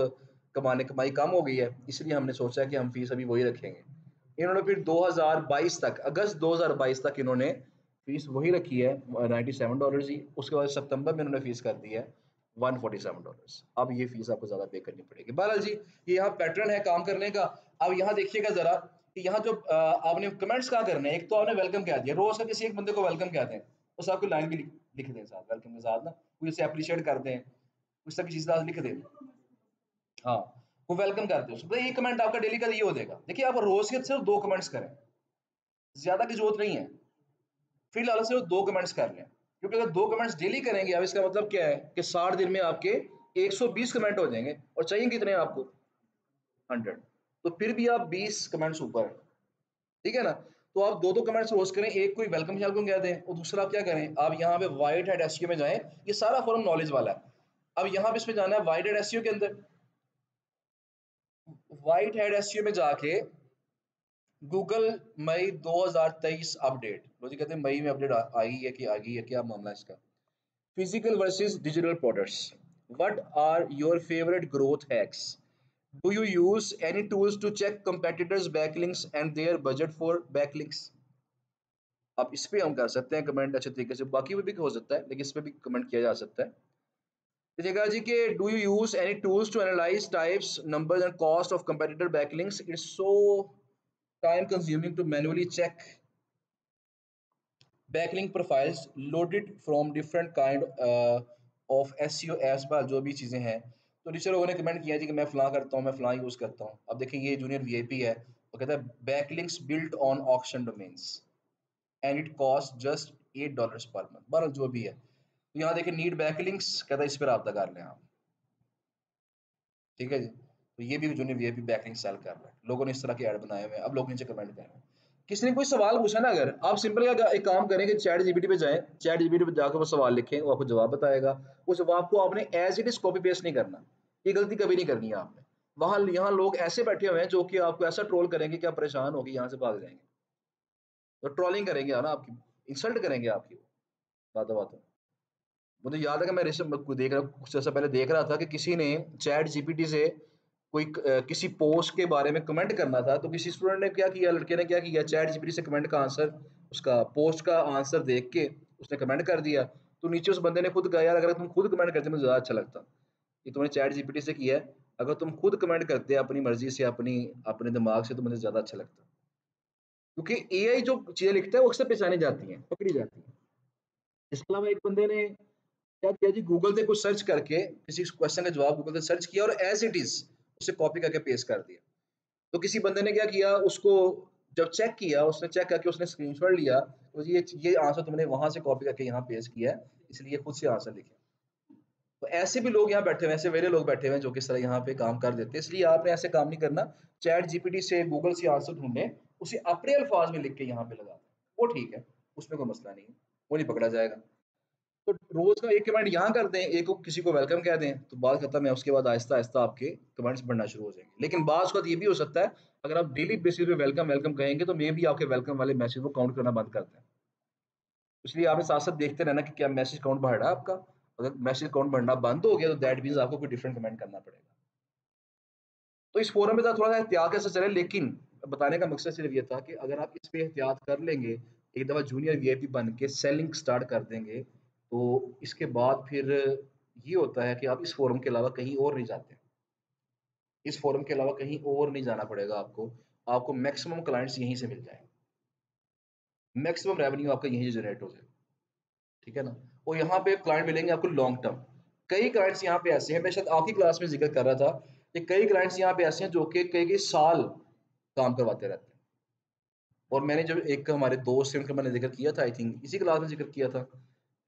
कमाई कम हो गई है, इसलिए हमने सोचा कि हम फीस अभी वही रखेंगे। इन्होंने फिर 2022 तक, अगस्त 2022 तक इन्होंने फीस वही रखी है, $97 ही। उसके बाद सितंबर में इन्होंने फीस कर दी है $147। अब ये फीस आपको ज़्यादा पे करनी पड़ेगी। बहरहाल जी, ये यहाँ पैटर्न है काम करने का। अब यहाँ देखिएगा ज़रा कि यहाँ जो आपने कमेंट्स कहाँ करने हैं। एक तो आपने वेलकम कह दिया, रोज़ का किसी एक बंदे को वेलकम कहते हैं, बस आपको लाइन भी लिख दें साथ वेलकम के साथ ना, कोई उसे अप्रिशिएट कर दें, उस तरह की चीज़ लिख दें। हाँ, वो वेलकम करते हैं उसको। तो ये कमेंट आपका डेली का ये हो जाएगा। देखिए आप रोज़ के सिर्फ 2 कमेंट्स करें, ज़्यादा की ज़रूरत नहीं है। फिलहाल सिर्फ 2 कमेंट्स कर लें, क्योंकि अगर 2 कमेंट्स डेली करेंगे अब इसका मतलब क्या है कि 60 दिन में आपके 120 कमेंट हो जाएंगे और चाहिए कितने आपको 100। तो फिर भी आप 20 कमेंट्स ऊपर हैं, ठीक है ना। तो आप 2-2 कमेंट्स रोज करें, एक कोई वेलकम शैल को कह दें और दूसरा आप क्या करें, आप यहाँ पे वाइट हेड एसईओ में जाएं। ये सारा फोरम नॉलेज वाला है। अब यहाँ पे इसमें जाना है वाइट हेड एसईओ के अंदर। वाइट हेड एसईओ में जाके गूगल मई 2023 अपडेट, मुझे कहते हैं मई में अपडेट आई है कि आ गई है, क्या मामला है इसका। Physical versus digital products. What are your favorite growth hacks? Do you use any tools to check competitors' backlinks and their budget for backlinks? अब इस पे हम कर सकते हैं कमेंट अच्छे तरीके से, बाकी भी हो सकता है लेकिन इस पे भी कमेंट किया जा सकता है। देखिएगा जी कि do you use any tools to analyse types numbers and cost of competitor backlinks? It's so time consuming to manually check backlink profiles loaded from different kind of SEO apps पर जो भी चीज़ें हैं। तो नीचे लोगों ने कमेंट किया जी कि मैं फ़लाँ करता हूँ, मैं फ़लाँ यूज़ करता हूँ। अब देखिए ये जूनियर वीआईपी है, वो कहता है backlinks built on auction domains and it cost just $8 per month. बहरहाल जो भी है, तो यहाँ देखिए नीड बैकलिंक्स, कहता है इस पर रब्ता कर लें आप, ठीक है जी। तो ये भी जूनियर वीआईपी बैकलिंक सेल कर रहा है, लोगों ने इस तरह के ऐड बनाए हुए हैं। अब लोग नीचे कमेंट कर रहे हैं। किसी ने कोई सवाल पूछा ना, अगर आप सिंपल एक काम करें कि चैट जीपीटी पे जाएं, चैट जीपीटी पे जाकर वो सवाल लिखें, वो आपको जवाब बताएगा। उस जवाब को आपने as it is copy paste नहीं करना, ये गलती कभी नहीं करनी है आपने। वहां यहाँ लोग ऐसे बैठे हुए हैं जो कि आपको ऐसा ट्रोल करेंगे कि आप परेशान होकर यहाँ से भाग जाएंगे। तो ट्रोलिंग करेंगे ना आपकी, इंसल्ट करेंगे आपकी बातों बातों। मुझे याद है कि मैं देख रहा कुछ ऐसा पहले देख रहा था कि किसी ने चैट जीपीटी से कोई किसी पोस्ट के बारे में कमेंट करना था, तो किसी स्टूडेंट ने क्या किया, लड़के ने क्या किया, चैट जीपीटी से कमेंट का आंसर, उसका पोस्ट का आंसर देख के उसने कमेंट कर दिया। तो नीचे उस बंदे ने खुद कहा यार अगर तुम खुद कमेंट करते मुझे ज़्यादा अच्छा लगता, ये तुमने चैट जीपीटी से किया है, अगर तुम खुद कमेंट करते अपनी मर्जी से अपनी अपने दिमाग से तो मुझे ज़्यादा अच्छा लगता। क्योंकि एआई जो चीज़ें लिखता है वो अक्सर पहचानी जाती हैं, पकड़ी जाती हैं। इसके अलावा एक बंदे ने क्या किया जी, गूगल से कुछ सर्च करके किसी क्वेश्चन का जवाब गूगल से सर्च किया और एज इट इज उसे कॉपी करके पेस्ट कर दिया। तो किसी बंदे ने क्या किया, उसको जब चेक किया, उसने चेक करके उसने स्क्रीनशॉट लिया, तो ये आंसर तुमने वहां से कॉपी करके यहाँ पेस्ट किया है, इसलिए खुद से आंसर लिखे। तो ऐसे भी लोग यहाँ बैठे हुए हैं, ऐसे वेरे लोग बैठे हुए हैं जो कि इस तरह यहाँ पे काम कर देते हैं। इसलिए आपने ऐसे काम नहीं करना। चैट जीपीटी से गूगल से आंसर ढूंढे, उसे अपने अल्फाज में लिख के यहाँ पे लगा दें, वो ठीक है, उसमें कोई मसला नहीं है, वो नहीं पकड़ा जाएगा। तो रोज का एक कमेंट यहाँ कर दें, एक को किसी को वेलकम कह दें, तो बात खत्म है। उसके बाद आहिस्ता आहिस्ता आपके कमेंट्स बढ़ना शुरू हो जाएंगे। लेकिन बात उसका ये भी हो सकता है, अगर आप डेली बेसिस पे वेलकम वेलकम कहेंगे तो मे भी आपके वेलकम वाले मैसेज को काउंट करना बंद कर दें। इसलिए आपने साथ साथ देखते रहना कि क्या मैसेज काउंट बढ़ रहा है आपका। अगर मैसेज काउंट बढ़ना बंद हो गया तो दैट मीन्स आपको कोई डिफरेंट कमेंट करना पड़ेगा। तो इस फोरम में थोड़ा सा एहतियात कैसे चले, लेकिन बताने का मकसद सिर्फ ये था कि अगर आप इस पे एहतियात कर लेंगे, एक दफ़ा जूनियर वीआईपी बन के सेलिंग स्टार्ट कर देंगे, तो इसके बाद फिर ये होता है कि आप इस फोरम के अलावा कहीं और नहीं जाते। इस फोरम के अलावा कहीं और नहीं जाना पड़ेगा आपको। आपको मैक्सिमम क्लाइंट्स यहीं से मिल जाएंगे, मैक्सिमम रेवेन्यू आपका यहीं से जनरेट हो जाएगा, ठीक है ना। और यहाँ पे क्लाइंट मिलेंगे आपको लॉन्ग टर्म। कई क्लाइंट्स यहाँ पे ऐसे हैं, मैं शायद आपकी क्लास में जिक्र कर रहा था कि कई क्लाइंट्स यहाँ पे ऐसे हैं जो कि कई कई साल काम करवाते रहते हैं। और मैंने जब एक हमारे दोस्त हैं उनका मैंने जिक्र किया था, आई थिंक इसी क्लास में जिक्र किया था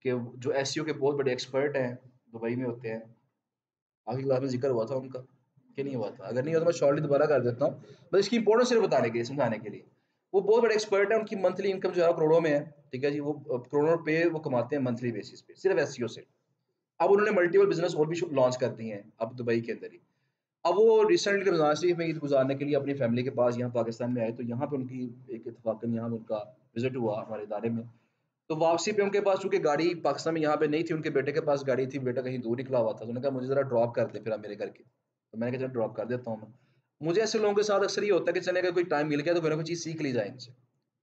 कि जो एसईओ के बहुत बड़े एक्सपर्ट हैं, दुबई में होते हैं। आपकी क्लास में जिक्र हुआ था उनका कि नहीं हुआ था? अगर नहीं हुआ तो मैं शॉर्टली दोबारा कर देता हूँ, बस इसकी इंपॉर्टेंस सिर्फ बताने के लिए, समझाने के लिए। वो बहुत बड़े एक्सपर्ट हैं, उनकी मंथली इनकम जो है करोड़ों में है, ठीक है जी। वो करोड़ों पे वो कमाते हैं मंथली बेसिस पे सिर्फ एसईओ से। अब उन्होंने मल्टीपल बिजनेस और भी लॉन्च कर दिए हैं अब दुबई के अंदर ही। अब वो रिसेंटली रमज़ान शरीफ में ईद गुजारने के लिए अपनी फैमिली के पास यहाँ पाकिस्तान में आए, तो यहाँ पे उनकी एक इत्तेफाकन यहाँ पे उनका विजिट हुआ हमारे इदारे में। तो वापसी पे उनके पास चूँकि गाड़ी पाकिस्तान में यहाँ पे नहीं थी, उनके बेटे के पास गाड़ी थी, बेटा कहीं दूर निकला हुआ था, तो उन्होंने कहा मुझे ज़रा ड्रॉप कर दे फिर आप मेरे घर के। तो मैंने कहा चलो ड्रॉप कर देता हूँ मैं। मुझे ऐसे लोगों के साथ अक्सर ये होता है कि चले अगर कोई टाइम मिल गया तो कोई ना कोई चीज़ सीख ली जाए इनसे,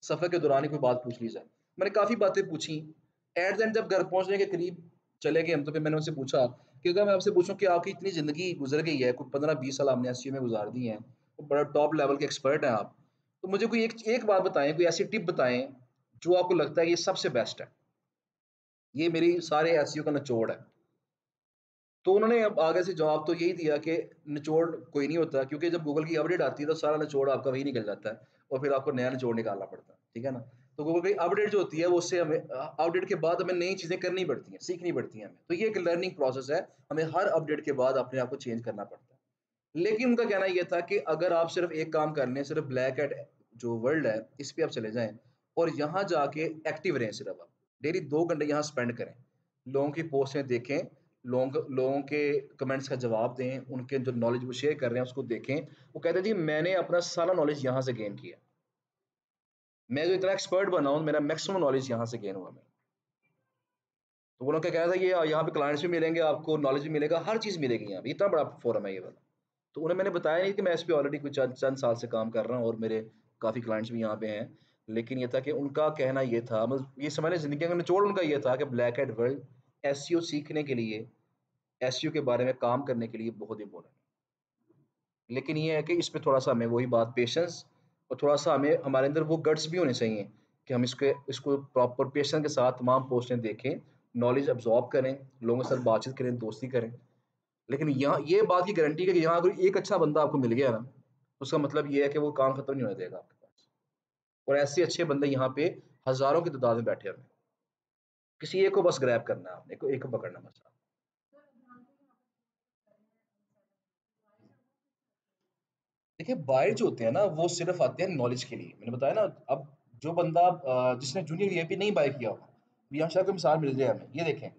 सफ़र के दौरान ही कोई बात पूछ ली जाए। मैंने काफ़ी बातें पूछी, एट द एंड जब घर पहुँचने के करीब चले गए हम, तो फिर मैंने उनसे पूछा कि अगर मैं आपसे पूछूँ कि आपकी इतनी ज़िंदगी गुज़र गई है, कोई 15-20 साल आपने एसईओ में गुज़ार दिए हैं, तो बड़ा टॉप लेवल के एक्सपर्ट हैं आप। तो मुझे कोई एक एक बात बताएँ, कोई ऐसी टिप बताएँ, जो आपको लगता है ये सबसे बेस्ट है। ये मेरी सारे एसईओ का निचोड़ है। तो उन्होंने अब आगे से जवाब तो यही दिया कि निचोड़ कोई नहीं होता, क्योंकि जब गूगल की अपडेट आती है तो सारा निचोड़ आपका वही निकल जाता है और फिर आपको नया निचोड़ निकालना पड़ता है, ठीक है ना? तो गूगल की अपडेट जो होती है वो उससे हमें अपडेट के बाद हमें नई चीज़ें करनी पड़ती हैं, सीखनी पड़ती हैं हमें। तो ये एक लर्निंग प्रोसेस है, हमें हर अपडेट के बाद अपने आप को चेंज करना पड़ता है। लेकिन उनका कहना ये था कि अगर आप सिर्फ़ एक काम कर लें, सिर्फ़ ब्लैक हैट जो वर्ल्ड है, इस पे आप चले जाएँ और यहाँ जाके एक्टिव रहें सिर्फ़ आप। डेली 2 घंटे यहाँ स्पेंड करें। लोगों की पोस्टें देखें, लोगों के कमेंट्स का जवाब दें, उनके जो नॉलेज वो शेयर कर रहे हैं उसको देखें। वो कहते हैं जी मैंने अपना सारा नॉलेज यहाँ से गेन किया। मैं जो इतना एक्सपर्ट बना हूँ, मेरा मैक्सिमम नॉलेज यहाँ से गेन हुआ मेरा। तो वो लोग का कहना था कि यहाँ पे क्लाइंट्स भी मिलेंगे आपको, नॉलेज भी मिलेगा, हर चीज़ मिलेगी यहाँ पे, इतना बड़ा फोरम है ये वाला। तो उन्हें मैंने बताया नहीं कि मैं इस पे ऑलरेडी कुछ चंद चंद साल से काम कर रहा हूँ और मेरे काफ़ी क्लाइंट्स भी यहाँ पे हैं। लेकिन ये था कि उनका कहना ये था, मतलब ये समझ लें ज़िंदगी का निचोड़ उनका ये था कि ब्लैक हैट वर्ल्ड एसईओ सीखने के लिए, एसईओ के बारे में काम करने के लिए बहुत इम्पोर्टेंट है। लेकिन ये है कि इस पे थोड़ा-सा हमें वही बात पेशेंस और थोड़ा-सा हमें हमारे अंदर वो गट्स भी होने चाहिए कि हम इसको प्रॉपर पेशेंस के साथ तमाम पोस्टें देखें, नॉलेज अब्ज़ॉर्ब करें, लोगों के साथ बातचीत करें, दोस्ती करें। लेकिन यहाँ ये बात की गारंटी है कि यहाँ अगर एक अच्छा बंदा आपको मिल गया ना, उसका मतलब ये है कि वो काम खत्म नहीं होने देगा आपके पास। और ऐसे अच्छे बंदे यहाँ पे हज़ारों की तादाद में बैठे हुए हैं। किसी एक को बस ग्रैब करना है आपने, को एक को पकड़ना बस। देखिए बायर जो होते हैं ना, वो सिर्फ़ आते हैं नॉलेज के लिए। मैंने बताया ना, अब जो बंदा जिसने जूनियर वीआईपी नहीं बाय किया होगा, यहाँ शायद कोई मिसाल मिल जाए हमें। ये देखें,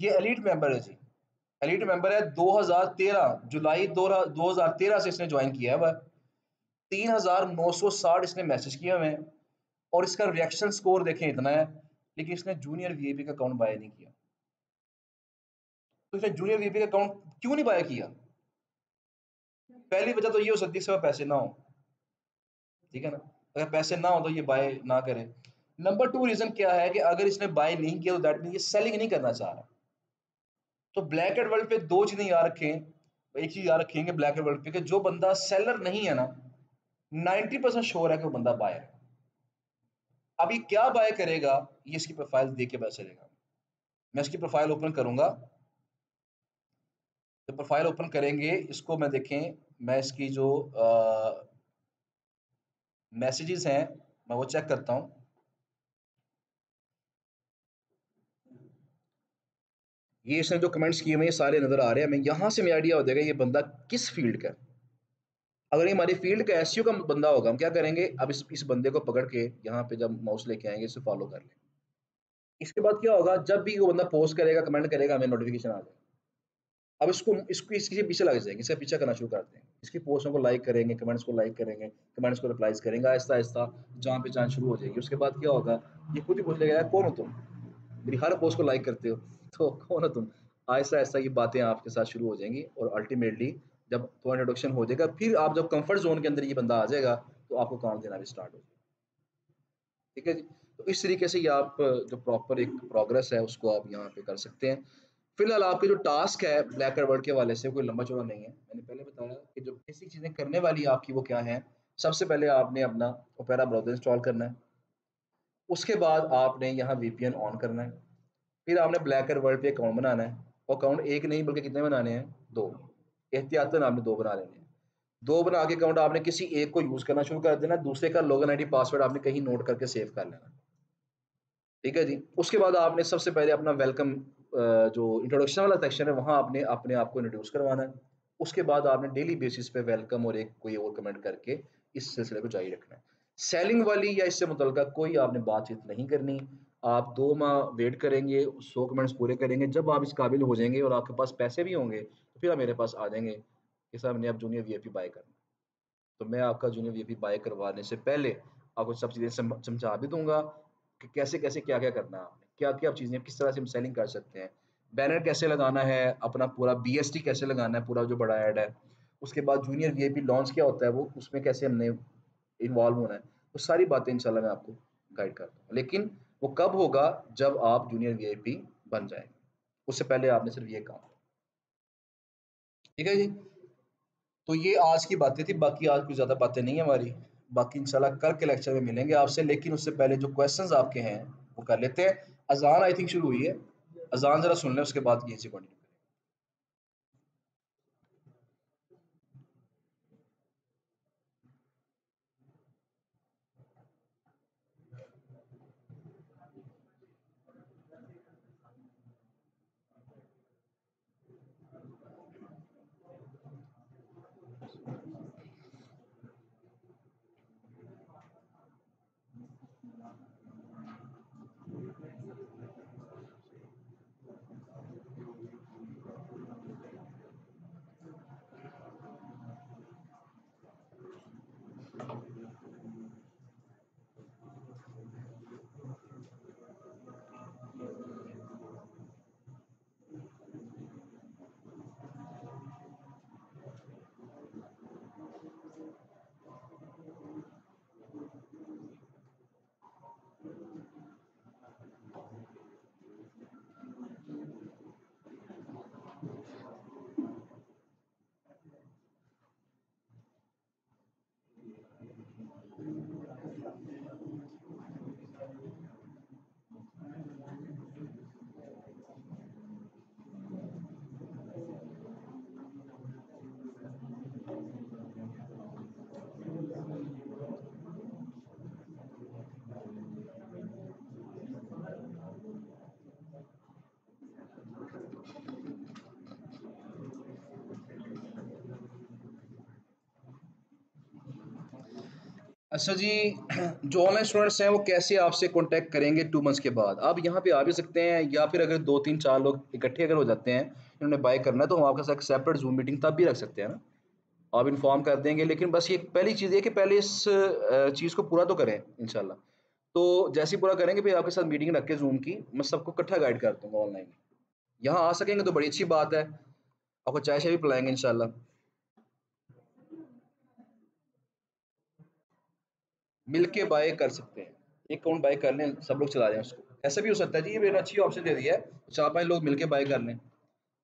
ये एलीट मेंबर है जी। एलीट मेंबर है 2013 जुलाई 2013 से इसने जॉइन किया है वह। 3960 इसने मैसेज किए हुए हैं और इसका रिएक्शन स्कोर देखें इतना है, लेकिन इसने जूनियर वीआईपी का अकाउंट बाय नहीं किया। तो इसने जूनियर वीआईपी का अकाउंट क्यों नहीं बाय किया? पहली वजह तो ये हो सकती है इसके पास पैसे ना हो, ठीक है ना? अगर पैसे ना हो तो ये बाय ना करे। नंबर 2 रीज़न क्या है कि अगर इसने बाय नहीं किया तो दैट मीन्स ये सेलिंग नहीं करना चाह रहा। तो ब्लैक एंड वर्ल्ड पे 2 चीज़ें याद रखें, एक चीज़ याद रखेंगे ब्लैक एंड वर्ल्ड पे कि जो बंदा सेलर नहीं है ना, 90% श्योर है कि वो बंदा बायर है। अब ये क्या बाय करेगा, ये इसकी प्रोफाइल देख के पता चलेगा। मैं इसकी प्रोफाइल ओपन करूँगा, तो प्रोफाइल ओपन करेंगे, इसको मैं देखें, मैं इसकी जो मैसेजेस हैं, मैं वो चेक करता हूँ। ये इसने जो कमेंट्स किए हुए हैं, ये सारे नज़र आ रहे हैं, हमें यहाँ से हमें आइडिया हो जाएगा ये बंदा किस फ़ील्ड का है। अगर ये हमारी फ़ील्ड का एसईओ का बंदा होगा, हम क्या करेंगे, अब इस बंदे को पकड़ के यहाँ पे जब माउस लेके आएँगे, इसे फ़ॉलो कर लेंगे। इसके बाद क्या होगा, जब भी वो बंदा पोस्ट करेगा, कमेंट करेगा, हमें नोटिफ़िकेशन आ जाएगा। अब इसके पीछे लग जाएँगे, इसका पीछा करना शुरू कर देंगे। इसकी पोस्टों को लाइक करेंगे, कमेंट्स को लाइक करेंगे, कमेंट्स को रिप्लाईज़ करेंगे, आहिस्ता-आहिस्ता जान पहचान शुरू हो जाएगी। उसके बाद क्या होगा, ये खुद ही पूछने लगेगा, कौन हो तुम? मेरी हर पोस्ट को लाइक करते हो, तो कौन हो तुम? आहिस्ता-आहिस्ता ये बातें आपके साथ शुरू हो जाएँगी और अल्टीमेटली जब थोड़ा इंट्रोडक्शन हो जाएगा, फिर आप जब कम्फर्ट ज़ोन के अंदर ये बंदा आ जाएगा, तो आपको काम देना भी स्टार्ट हो जाएगा। ठीक है जी? तो इस तरीके से ये आप जो प्रॉपर एक प्रोग्रेस है, उसको आप यहाँ पे कर सकते हैं। फिलहाल आपके जो टास्क है ब्लैक एंड वर्ड के हवाले से कोई लंबा-चौड़ा नहीं है। मैंने पहले बताया कि जो बेसिक चीज़ें करने वाली है आपकी वो क्या हैं। सबसे पहले आपने अपना ओपेरा ब्राउज़र इंस्टॉल करना है। उसके बाद आपने यहाँ वीपीएन ऑन करना है। फिर आपने ब्लैक एंड वर्ल्ड पे अकाउंट बनाना है। अकाउंट 1 नहीं बल्कि कितने बनाने हैं? 2। एहतियातन आपने 2 बना लेने हैं। 2 बना के अकाउंट आपने किसी एक को यूज़ करना शुरू कर देना है, दूसरे का लॉगिन आईडी पासवर्ड आपने कहीं नोट करके सेव कर लेना है। ठीक है जी? उसके बाद आपने सबसे पहले अपना वेलकम जो इंट्रोडक्शन वाला सेक्शन है वहाँ आपने अपने आप को इंट्रोड्यूस करवाना है। उसके बाद आपने डेली बेसिस पे वेलकम और एक कोई और कमेंट करके इस सिलसिले को जारी रखना है। सेलिंग वाली या इससे मुतल्लिका कोई आपने बातचीत नहीं करनी। आप 2 माह वेट करेंगे, 100 कमेंट्स पूरे करेंगे, जब आप इस काबिल हो जाएँगे और आपके पास पैसे भी होंगे, तो फिर आप मेरे पास आ जाएँगे कि साहब मैंने अब जूनियर वीआईपी बाय करना है। तो मैं आपका जूनियर वीआईपी बाय करवाने से पहले आपको सब चीज़ें समझा भी दूँगा कि कैसे-कैसे, क्या-क्या करना है आपने, क्या-क्या चीज़ें किस तरह से हम सेलिंग कर सकते हैं। बैनर कैसे लगाना है, अपना पूरा बीएसटी कैसे लगाना है, पूरा जो बड़ा ऐड है। उसके बाद जूनियर वीआईपी लॉन्च क्या होता है वो उसमें कैसे हमने इन्वॉल्व होना है। वो सारी बातें इंशाल्लाह मैं आपको गाइड करता हूँ। लेकिन वो कब होगा जब आप जूनियर वीआईपी बन जाएँ। उससे पहले आपने सिर्फ ये काम, ठीक है जी। तो ये आज की बातें थी, बाकी आज कुछ ज़्यादा बातें नहीं है हमारी, बाकी इंशाल्लाह कल के लेक्चर में मिलेंगे आपसे, लेकिन उससे पहले जो क्वेश्चंस आपके हैं वो कर लेते हैं। अजान आई थिंक शुरू हुई है, अजान ज़रा सुन लें, उसके बाद यहीं से कंटिन्यू। अच्छा जी, जो ऑनलाइन स्टूडेंट्स हैं वो कैसे आपसे कांटेक्ट करेंगे 2 मंथ्स के बाद? आप यहाँ पे आ भी सकते हैं, या फिर अगर 2, 3, 4 लोग इकट्ठे अगर हो जाते हैं, इन्होंने बाय करना है, तो हम आपके साथ सेपरेट ज़ूम मीटिंग तब भी रख सकते हैं ना। आप इन्फॉर्म कर देंगे, लेकिन बस ये पहली चीज़ ये कि पहले इस चीज़ को पूरा तो करें इंशाल्लाह। तो जैसे ही पूरा करेंगे फिर आपके साथ मीटिंग रख के ज़ूम की, मैं सबको इकट्ठा गाइड कर दूँगा ऑनलाइन। यहाँ आ सकेंगे तो बड़ी अच्छी बात है, आपको चाय-शाय भी पिलाएँगे इंशाल्लाह। मिल के बाय कर सकते हैं। एक अकाउंट बाय कर लें, सब लोग चला लें उसको। ऐसा भी हो सकता है जी, ये मैंने अच्छी ऑप्शन दे दिया है, 4-5 लोग मिल के बाय कर लें।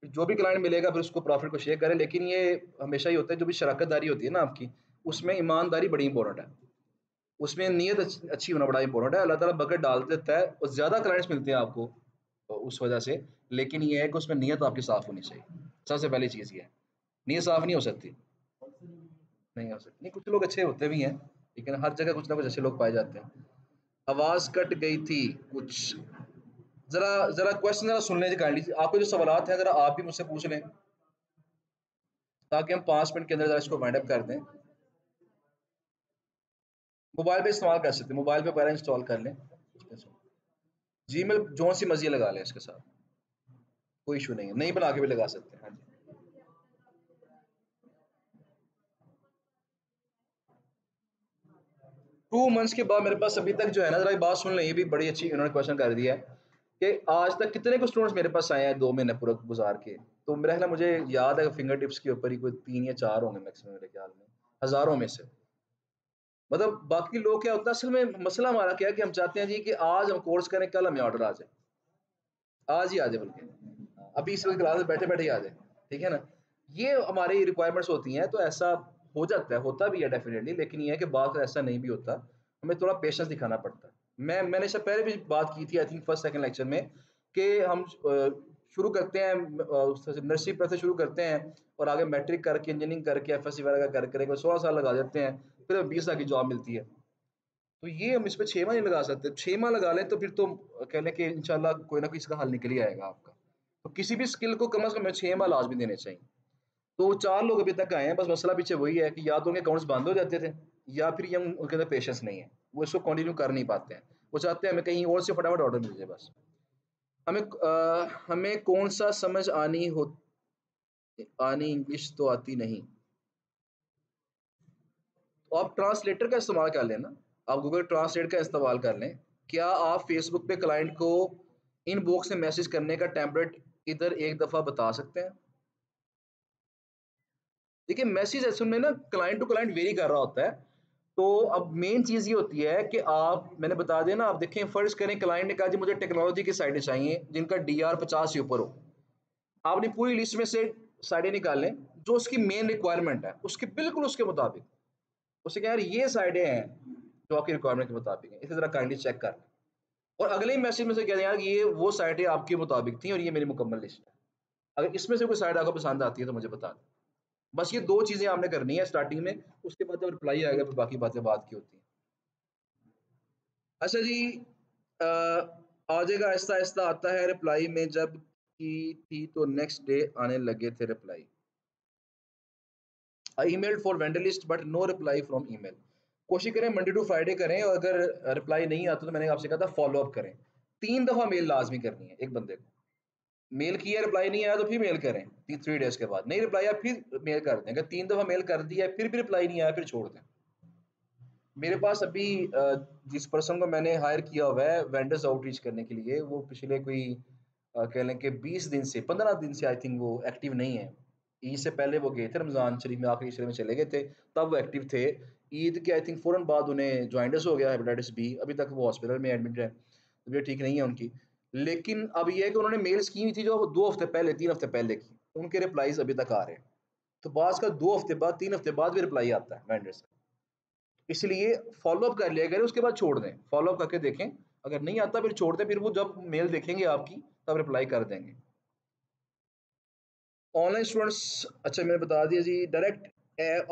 फिर जो भी क्लाइंट मिलेगा फिर उसको प्रॉफ़िट को शेयर करें, लेकिन ये हमेशा ही होता है, जो भी शराकत-दारी होती है ना आपकी, उसमें ईमानदारी बड़ी इम्पोर्टेंट है। उसमें नीयत अच्छी होना बड़ा इम्पोर्टेंट है। अल्लाह ताला बरकत डाल देता है और ज़्यादा क्लाइंट्स मिलते हैं आपको उस वजह से, लेकिन ये है कि उसमें नीयत आपकी साफ़ होनी चाहिए। सबसे पहली चीज़ ये है। नीयत साफ़ नहीं हो सकती, नहीं हो सकती। नहीं, कुछ लोग अच्छे होते भी हैं, लेकिन हर जगह कुछ ना कुछ अच्छे लोग पाए जाते हैं। आवाज़ कट गई थी कुछ। ज़रा ज़रा क्वेश्चन ज़रा सुन लें काइंडली। आपके जो सवालात हैं ज़रा आप भी मुझसे पूछ लें, ताकि हम 5 मिनट के अंदर ज़रा इसको वाइंड अप कर दें। मोबाइल पे इस्तेमाल कर सकते हैं, मोबाइल पे पहले इंस्टॉल कर लें। जीमेल जो सी मर्ज़ी लगा लें इसके साथ, कोई इश्यू नहीं है, नहीं बना के भी लगा सकते हैं। हाँ जी। 2 मंथ्स के बाद मेरे पास अभी तक जो है ना, ज़रा ये बात सुन लें, ये भी बड़ी अच्छी इन्होंने क्वेश्चन कर दिया है कि आज तक कितने को स्टूडेंट्स मेरे पास आए हैं 2 महीने पूरा गुज़ार के। तो मेरा ख़्याल है, मुझे याद है फिंगर टिप्स के ऊपर ही कोई 3 या 4 होंगे मैक्सिमम मेरे ख़्याल में, हज़ारों में से। मतलब बाकी लोग क्या होता है, असल में मसला हमारा क्या है कि हम चाहते हैं जी कि आज हम कोर्स करें, कल हमें ऑर्डर आ जाए। आज ही आ जाए बल्कि। अभी इस वक़्त क्लास में बैठे-बैठे ही आ जाए। ठीक है ना? ये हमारी रिक्वायरमेंट्स होती हैं, तो ऐसा हो जाता है, होता भी है डेफ़िनिटली, लेकिन ये है कि बात ऐसा नहीं भी होता। हमें थोड़ा पेशेंस दिखाना पड़ता है। मैंने इससे पहले भी बात की थी I think first second lecture में कि हम शुरू करते हैं, नर्सरी पर से शुरू करते हैं और आगे मैट्रिक करके, इंजीनियरिंग करके, एफएससी वगैरह का कर 16 साल लगा देते हैं, फिर हमें 20 लाख की जॉब मिलती है। तो ये हम इस पे 6 माह नहीं लगा सकते। 6 माह लगा लें तो फिर तो कह लें कि इंशाल्लाह कोई ना कोई इसका हल निकल ही आएगा आपका। तो किसी भी स्किल को कम से कम 6 माह लाज़मी देने चाहिए। तो 4 लोग अभी तक आए हैं, बस मसला पीछे वही है कि या तो उनके अकाउंट्स बंद हो जाते थे, या फिर ये उनके अंदर पेशेंस नहीं है। वो इसको कंटिन्यू कर नहीं पाते हैं। वो चाहते हैं हमें कहीं और से फटाफट ऑर्डर मिल जाए बस। हमें कौन-सा समझ आनी इंग्लिश तो आती नहीं। तो आप ट्रांसलेटर का इस्तेमाल कर लें ना, आप गूगल ट्रांसलेट का इस्तेमाल कर लें। क्या आप फ़ेसबुक पे क्लाइंट को इनबॉक्स में मैसेज करने का टेम्पलेट इधर एक दफ़ा बता सकते हैं? देखिए, मैसेज असल में ना क्लाइंट टू क्लाइंट वेरी कर रहा होता है। तो अब मेन चीज़ ये होती है कि आप, मैंने बता दिया ना, आप देखें फ़र्ज़ करें क्लाइंट ने कहा जी मुझे टेक्नोलॉजी की साइटें चाहिए जिनका डीआर 50 से ऊपर हो। आपने पूरी लिस्ट में से साइडें निकालें जो उसकी मेन रिक्वायरमेंट है, उसके बिल्कुल उसके मुताबिक। उससे क्या यार ये साइडें हैं जो आपकी रिक्वायरमेंट के मुताबिक हैं, इसे ज़रा काइंडली चेक कर लें। और अगले ही मैसेज में से कह दें यार ये वो साइटें आपके मुताबिक थी और ये मेरी मुकम्मल लिस्ट है। अगर इसमें से कोई साइट आपको पसंद आती है तो मुझे बता दें। बस ये 2 चीज़ें आपने करनी है स्टार्टिंग में, उसके बाद जब रिप्लाई आएगा फिर बाकी बातें बाद की होती हैं। अच्छा जी, आ जाएगा आहिस्ता-आहिस्ता आता है रिप्लाई में जब की थी तो नेक्स्ट डे आने लगे थे reply. I emailed for vendor list but no reply from email. कोशिश करें मंडे टू फ्राइडे करें और अगर रिप्लाई नहीं आता तो मैंने आपसे कहा था फॉलो अप करें। 3 दफ़ा मेल लाज़मी करनी है एक बंदे को। मेल किया रिप्लाई नहीं आया तो फिर मेल करें 3 डेज़ के बाद। नहीं रिप्लाई आया फिर मेल कर दें। अगर 3 दफ़ा मेल कर दिया फिर भी रिप्लाई नहीं आया फिर छोड़ दें। मेरे पास अभी जिस पर्सन को मैंने हायर किया हुआ है वेंडर्स आउटरीच करने के लिए, वो पिछले कोई कह लें कि 20 दिन से 15 दिन से आई थिंक वो एक्टिव नहीं है। ईद से पहले वो गए थे रमज़ान शरीफ में, आखिरी हिस्से में चले गए थे, तब वो एक्टिव थे। ईद के आई थिंक फ़ौरन बाद उन्हें जॉइंटिस हो गया हेपेटाइटिस बी, अभी तक वो हॉस्पिटल में एडमिट है, तबीयत ठीक नहीं है उनकी। लेकिन अब ये है कि उन्होंने मेल्स की हुई थी जो 2 हफ़्ते पहले, 3 हफ़्ते पहले की, उनके रिप्लाईज़ अभी तक आ रहे हैं। तो बाज़ का 2 हफ़्ते बाद, 3 हफ़्ते बाद भी रिप्लाई आता है वेंडर्स का। इसलिए फ़ॉलो अप कर लिया करें, उसके बाद छोड़ दें। फ़ॉलो अप करके देखें, अगर नहीं आता फिर छोड़ दें, फिर वो जब मेल देखेंगे आपकी तब रिप्लाई कर देंगे। ऑनलाइन स्टूडेंट्स, अच्छा मैंने बता दिया जी, डायरेक्ट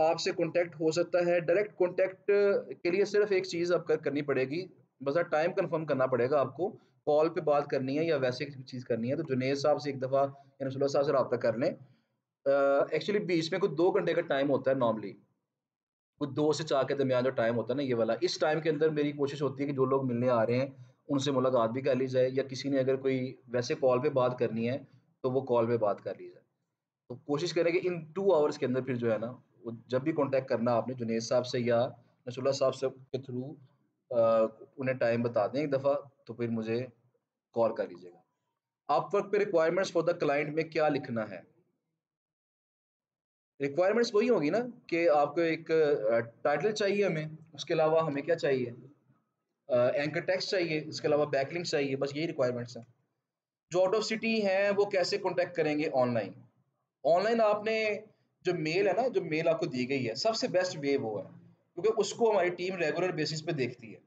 आपसे कॉन्टैक्ट हो सकता है। डायरेक्ट कॉन्टैक्ट के लिए सिर्फ़ एक चीज़ आपको करनी पड़ेगी, बस टाइम कन्फर्म करना पड़ेगा आपको। कॉल पे बात करनी है या वैसे किसी चीज़ करनी है तो जुनैद साहब से एक दफ़ा या नसरुल्लाह साहब से राब्ता कर लें। एक्चुअली बीच में कुछ 2 घंटे का टाइम होता है नॉर्मली। कुछ 2 से 4 के दरमियान जो टाइम होता है ना ये वाला, इस टाइम के अंदर मेरी कोशिश होती है कि जो लोग मिलने आ रहे हैं, उनसे मुलाकात भी कर ली जाए या किसी ने अगर कोई वैसे कॉल पे बात करनी है, तो वो कॉल पे बात कर ली जाए। तो कोशिश करें कि इन 2 आवर्स के अंदर फिर जो है ना, वो जब भी कॉन्टैक्ट करना आपने जुनैद साहब से या नसरुल्लाह साहब से के थ्रू उन्हें टाइम बता दें एक दफ़ा, तो फिर मुझे कॉल कर लीजिएगा। अपवर्क पे रिक्वायरमेंट्स फॉर द क्लाइंट में क्या लिखना है? रिक्वायरमेंट्स वही होगी ना कि आपको एक टाइटल चाहिए हमें, उसके अलावा हमें क्या चाहिए? एंकर टेक्स्ट चाहिए, इसके अलावा बैकलिंक चाहिए, बस यही रिक्वायरमेंट्स हैं। जो आउट ऑफ सिटी हैं वो कैसे कॉन्टैक्ट करेंगे ऑनलाइन? ऑनलाइन आपने जो मेल है ना, जो मेल आपको दी गई है, सबसे बेस्ट वे वो है, क्योंकि उसको हमारी टीम रेगुलर बेसिस पे देखती है।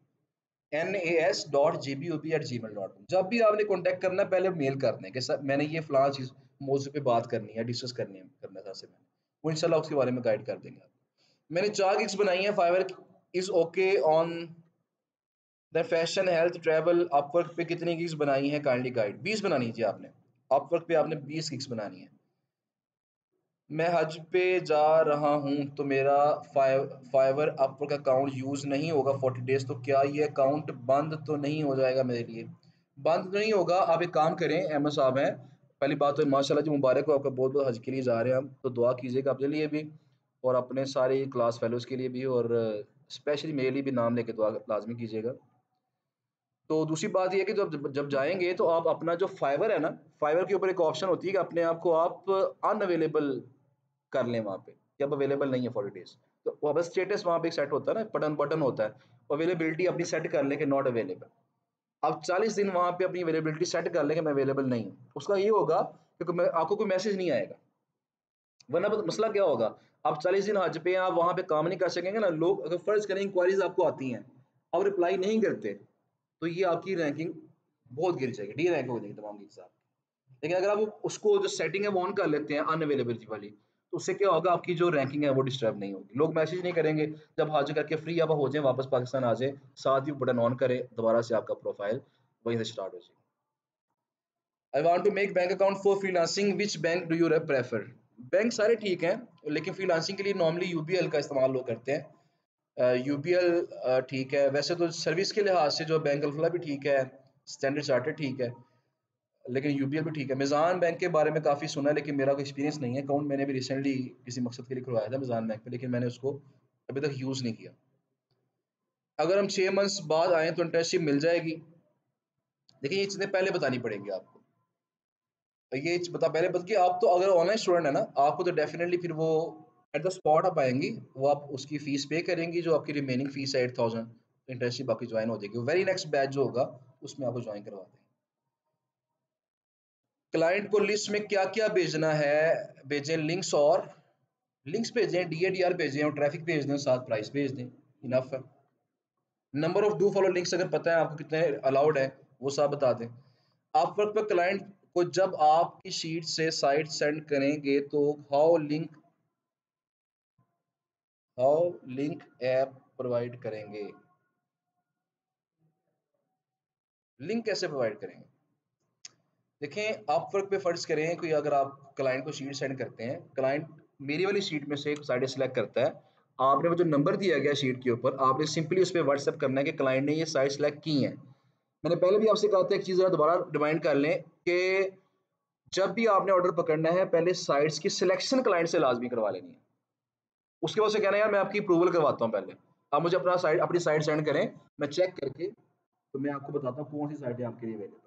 nas.gbub@gmail.com। जब भी आपने कॉन्टैक्ट करना है पहले मेल कर दें कि सर मैंने ये फलां चीज़ मौजू पे बात करनी है, डिस्कस करना है सर से मैंने। वो इंशाल्लाह उसके बारे में गाइड कर देंगे आपको। मैंने 4 गिग्स बनाई हैं, Fiverr is okay on the fashion, health, travel. Upwork पे कितनी गिग्स बनाई हैं काइंडली गाइड? 20 बनानी है जी आपने। अपवर्क पे आपने 20 गिग्स बनानी है। मैं हज पे जा रहा हूँ तो मेरा फाइवर अपवर्क अकाउंट यूज़ नहीं होगा 40 डेज़, तो क्या ये अकाउंट बंद तो नहीं हो जाएगा मेरे लिए? बंद तो नहीं होगा। आप एक काम करें, अहमद साहब हैं, पहली बात तो माशाल्लाह जी मुबारक हो, आपका बहुत-बहुत हज के लिए जा रहे हैं हम, तो दुआ कीजिएगा अपने लिए भी और अपने सारे क्लास फेलोज़ के लिए भी और स्पेशली मेरे लिए भी नाम लेके दुआ लाज़मी कीजिएगा। तो दूसरी बात ये है कि जब जब जब जाएँगे तो आप अपना जो फाइवर है ना, फाइवर के ऊपर एक ऑप्शन होती है कि अपने आप को आप अनअवेलेबल कर लें वहाँ पे, कि अब अवेलेबल नहीं है 40 डेज़। तो वो बस स्टेटस वहाँ पे एक सेट होता है ना, बटन बटन होता है, अवेलेबिलिटी अपनी सेट कर लें कि नॉट अवेलेबल। आप 40 दिन वहाँ पे अपनी अवेलेबिलिटी सेट कर लें कि मैं अवेलेबल नहीं हूँ। उसका ये होगा क्योंकि मैं आपको कोई मैसेज नहीं आएगा, वरना पता मसला क्या होगा, आप 40 दिन हज पे हैं, आप वहाँ पे काम नहीं कर सकेंगे ना, लोग अगर फ़र्ज़ करें इंक्वायरीज़ आपको आती हैं, आप रिप्लाई नहीं करते, तो ये आपकी रैंकिंग बहुत गिर जाएगी, डी रैंक हो जाएगी तमाम के साथ। लेकिन अगर आप उसको जो सेटिंग है वो ऑन कर लेते हैं अनअवेलेबिलिटी वाली, तो उससे क्या होगा, आपकी जो रैंकिंग है वो डिस्टर्ब नहीं होगी। लोग मैसेज नहीं करेंगे, जब हज करके फ्री आप हो जाएँ, वापस पाकिस्तान आ जाएँ, साथ ही बटन ऑन करें, दोबारा से आपका प्रोफाइल वहीं से स्टार्ट हो जाए। I want to make bank account for freelancing, which bank do you prefer? Bank सारे ठीक हैं, लेकिन फ्रीलांसिंग के लिए नॉर्मली यूबीएल का इस्तेमाल लोग करते हैं। यूबीएल ठीक है, वैसे तो सर्विस के लिहाज से जो बैंक अल्फला भी ठीक है, स्टैंडर्ड चार्टर्ड ठीक है, लेकिन यूबीएल भी ठीक है। मिज़ान बैंक के बारे में काफ़ी सुना है, लेकिन मेरा कोई एक्सपीरियंस नहीं है। अकाउंट मैंने भी रिसेंटली किसी मकसद के लिए खुलवाया था मिज़ान बैंक में, लेकिन मैंने उसको अभी तक यूज़ नहीं किया। अगर हम 6 मंथ्स बाद आएँ तो इंटर्नशिप मिल जाएगी? देखिए ये चीज़ें पहले बतानी पड़ेंगी आपको। ये चीज़ बता पहले, बल्कि आप तो अगर ऑनलाइन स्टूडेंट है ना, आपको तो डेफ़िनिटली फिर वो एट द स्पॉट आप आएँगी, वो आप उसकी फ़ीस पे करेंगी, जो आपकी रिमेनिंग फ़ीस है 8000, इंटर्नशिप आपकी जॉइन हो जाएगी। वेरी नेक्स्ट बैच जो होगा, उसमें आपको जॉइन करवा देंगे। क्लाइंट को लिस्ट में क्या क्या भेजना है, भेजें लिंक्स, और लिंक्स भेजें, DADR भेजें और ट्रैफिक भेज दें, साथ प्राइस भेज दें, इनफ है। Number of do follow links अगर पता है आपको कितने अलाउड है वो सब बता दें। आप वर्क पर क्लाइंट को जब आपकी शीट से साइट सेंड करेंगे तो हाउ लिंक ऐप प्रोवाइड करेंगे, लिंक कैसे प्रोवाइड करेंगे। देखें अपवर्क पे फर्ज करें कोई, अगर आप क्लाइंट को शीट सेंड करते हैं, क्लाइंट मेरी वाली शीट में से एक साइड सेलेक्ट करता है, आपने वो जो नंबर दिया गया शीट के ऊपर, आपने सिंपली उस पर व्हाट्सएप करना है कि क्लाइंट ने ये साइट सेलेक्ट की है। मैंने पहले भी आपसे कहा था, एक चीज़ जरा दोबारा रिमाइंड कर लें कि जब भी आपने ऑर्डर पकड़ना है पहले साइट्स की सिलेक्शन क्लाइंट से लाजमी करवा लेनी है। उसके बाद से कहना है यार मैं आपकी अप्रूवल करवाता हूँ, पहले आप मुझे अपनी साइट सेंड करें, मैं चेक करके तो मैं आपको बताता हूँ कौन सी साइटें आपके लिए अवेलेबल।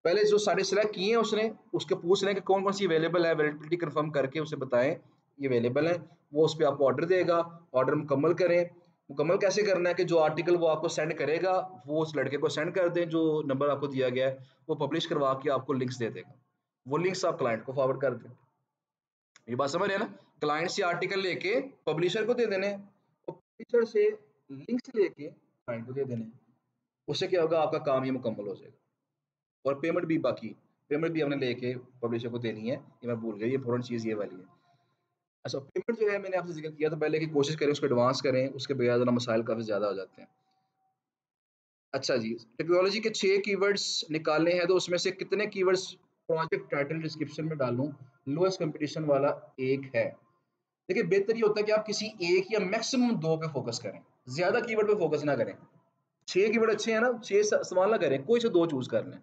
पहले जो साइटें सेलेक्ट की हैं उसने, उसके पूछ लें कि कौन कौन सी अवेलेबल है, अवेलेबिलिटी कंफर्म करके उसे बताएं ये अवेलेबल है, वो उस पर आपको ऑर्डर देगा। ऑर्डर मुकम्मल करें। मुकम्मल कैसे करना है कि जो आर्टिकल वो आपको सेंड करेगा वो उस लड़के को सेंड कर दें, जो नंबर आपको दिया गया है, वो पब्लिश करवा के आपको लिंक्स दे देगा, वो लिंक्स आप क्लाइंट को फॉरवर्ड कर दें। ये बात समझ रहे हैं ना, क्लाइंट से आर्टिकल लेके पब्लिशर को दे देने और पब्लिशर से लिंक्स लेके क्लाइंट को दे देने। उससे क्या होगा, आपका काम ये मुकम्मल हो जाएगा। और पेमेंट भी, बाकी पेमेंट भी हमने लेके पब्लिशर को देनी है, ये मैं भूल गया, ये इंपॉर्टेंट चीज़ ये वाली है। अच्छा, पेमेंट जो है मैंने आपसे जिक्र किया था पहले कि कोशिश करें उसको एडवांस करें, उसके बगैर ज़रा मसाइल काफ़ी ज़्यादा हो जाते हैं। अच्छा जी, टेक्नोलॉजी के 6 कीवर्ड्स निकालने हैं तो उसमें से कितने कीवर्ड्स प्रोजेक्ट टाइटल डिस्क्रिप्शन में डालूं, लोएस्ट कंपटीशन वाला एक है। देखिए बेहतर ये होता है कि आप किसी एक या मैक्सिमम 2 पे फोकस करें, ज़्यादा कीवर्ड पे फोकस ना करें। 6 कीवर्ड अच्छे हैं ना, 6 सवाल ना करें, कोई से 2 चूज़ कर लें।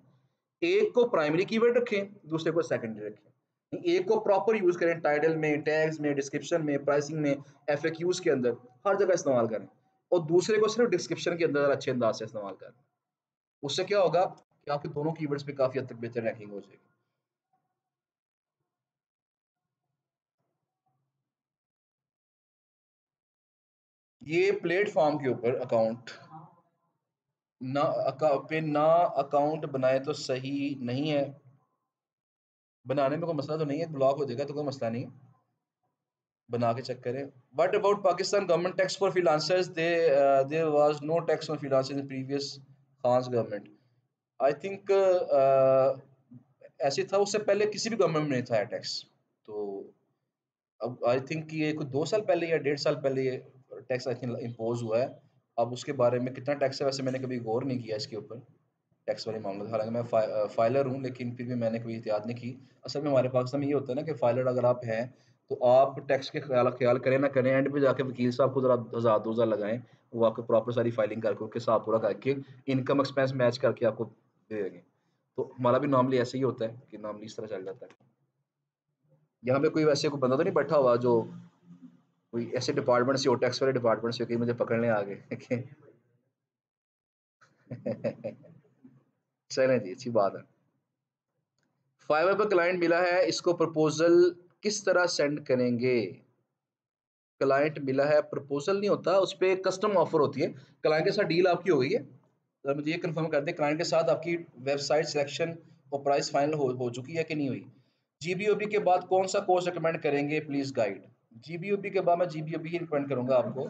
एक को प्राइमरी कीवर्ड रखें, दूसरे को सेकेंडरी रखें। एक को प्रॉपर यूज करें, टाइटल में, टैग्स में, डिस्क्रिप्शन में, प्राइसिंग में, एफएक्यूज के अंदर, हर जगह इस्तेमाल करें। और दूसरे को सिर्फ डिस्क्रिप्शन के अंदर अच्छे अंदाज से इस्तेमाल करें। उससे क्या होगा कि आपके दोनों कीवर्ड्स पे काफी हद तक बेहतर रैंकिंग हो जाएगी। ये प्लेटफॉर्म के ऊपर अकाउंट ना अकाउंट बनाए तो सही नहीं है। बनाने में कोई मसला तो नहीं है, ब्लॉक हो जाएगा तो कोई मसला नहीं है, बना के चेक करें। What about Pakistan government tax for freelancers, there was no tax on freelancers in previous Khan's government. I think ऐसे था, उससे पहले किसी भी गवर्नमेंट में नहीं था टैक्स। तो अब आई थिंक ये कुछ 2 साल पहले या 1.5 साल पहले ये टैक्स आई थिंक इम्पोज हुआ है। अब उसके बारे में कितना टैक्स है वैसे मैंने कभी गौर नहीं किया इसके ऊपर, टैक्स वाले मामले। हालांकि मैं फाइलर हूँ लेकिन फिर भी मैंने कभी एहतियात नहीं की। असल में हमारे पाकिस्तान में ये होता है ना कि फाइलर अगर आप हैं तो आप टैक्स के ख्याल ख्याल करें ना करें, एंड पे जाके वकील साहब को ज़रा 1000-2000 लगाएं, वो आपको प्रॉपर सारी फाइलिंग करके उसके हिसाब पूरा करके इनकम एक्सपेंस मैच करके आपको दे देंगे। तो हमारा भी नॉर्मली ऐसे ही होता है कि नॉर्मली इस तरह चल जाता है। यहाँ पे कोई वैसे कोई बंदा तो नहीं बैठा हुआ जो कोई ऐसे डिपार्टमेंट से हो, टैक्स वाले डिपार्टमेंट से, कि मुझे पकड़ने आ गए। चलें जी, अच्छी बात है। फाइवर पर क्लाइंट मिला है, इसको प्रपोजल किस तरह सेंड करेंगे। क्लाइंट मिला है, प्रपोजल नहीं होता, उस पर कस्टम ऑफर होती है। क्लाइंट के साथ डील आपकी हो गई है, तो मुझे ये कंफर्म कर दें क्लाइंट के साथ आपकी वेबसाइट सिलेक्शन और प्राइस फाइनल हो चुकी है कि नहीं हुई। जीबीओबी के बाद कौन सा कोर्स रिकमेंड करेंगे, प्लीज गाइड। जीबीओबी के बाद मैं जीबीओबी ही रिकमेंड करूंगा आपको।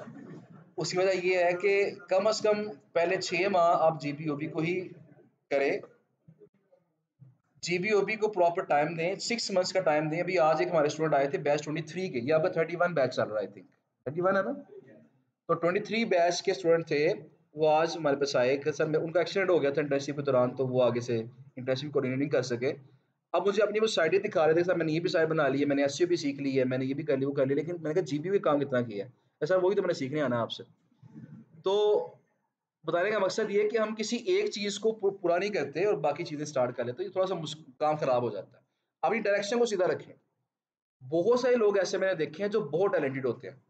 उसकी वजह ये है कि कम से कम पहले 6 माह आप जीबीओबी को ही करें, जीबीओबी को प्रॉपर टाइम दें, 6 मंथ्स का टाइम दें। अभी आज एक हमारे स्टूडेंट आए थे बैच 23 के, ये आपका 31 बैच चल रहा है, आई थिंक 31 है ना। तो 23 बैच के स्टूडेंट थे, वो आज हमारे पास आए कि सर मैं, उनका एक्सीडेंट हो गया था इंटर्नशिप के दौरान, तो वो आगे से इंटर्नशिप कोऑर्डिनेट नहीं कर सके। अब मुझे अपनी वो साइटें दिखा रहे थे, सर मैंने ये भी साइट बना ली है, मैंने एसईओ भी सीख ली है, मैंने ये भी कर ली वो कर ली, लेकिन मैंने कहा जीबी भी काम कितना किया है। सर वही तो मैंने सीखने आना है आपसे। तो बताने का मकसद ये है कि हम किसी एक चीज़ को पूरा नहीं करते और बाकी चीज़ें स्टार्ट कर लेते, तो ये थोड़ा सा काम खराब हो जाता है। अपनी डायरेक्शन को सीधा रखें। बहुत सारे लोग ऐसे मैंने देखे हैं जो बहुत टैलेंटेड होते हैं।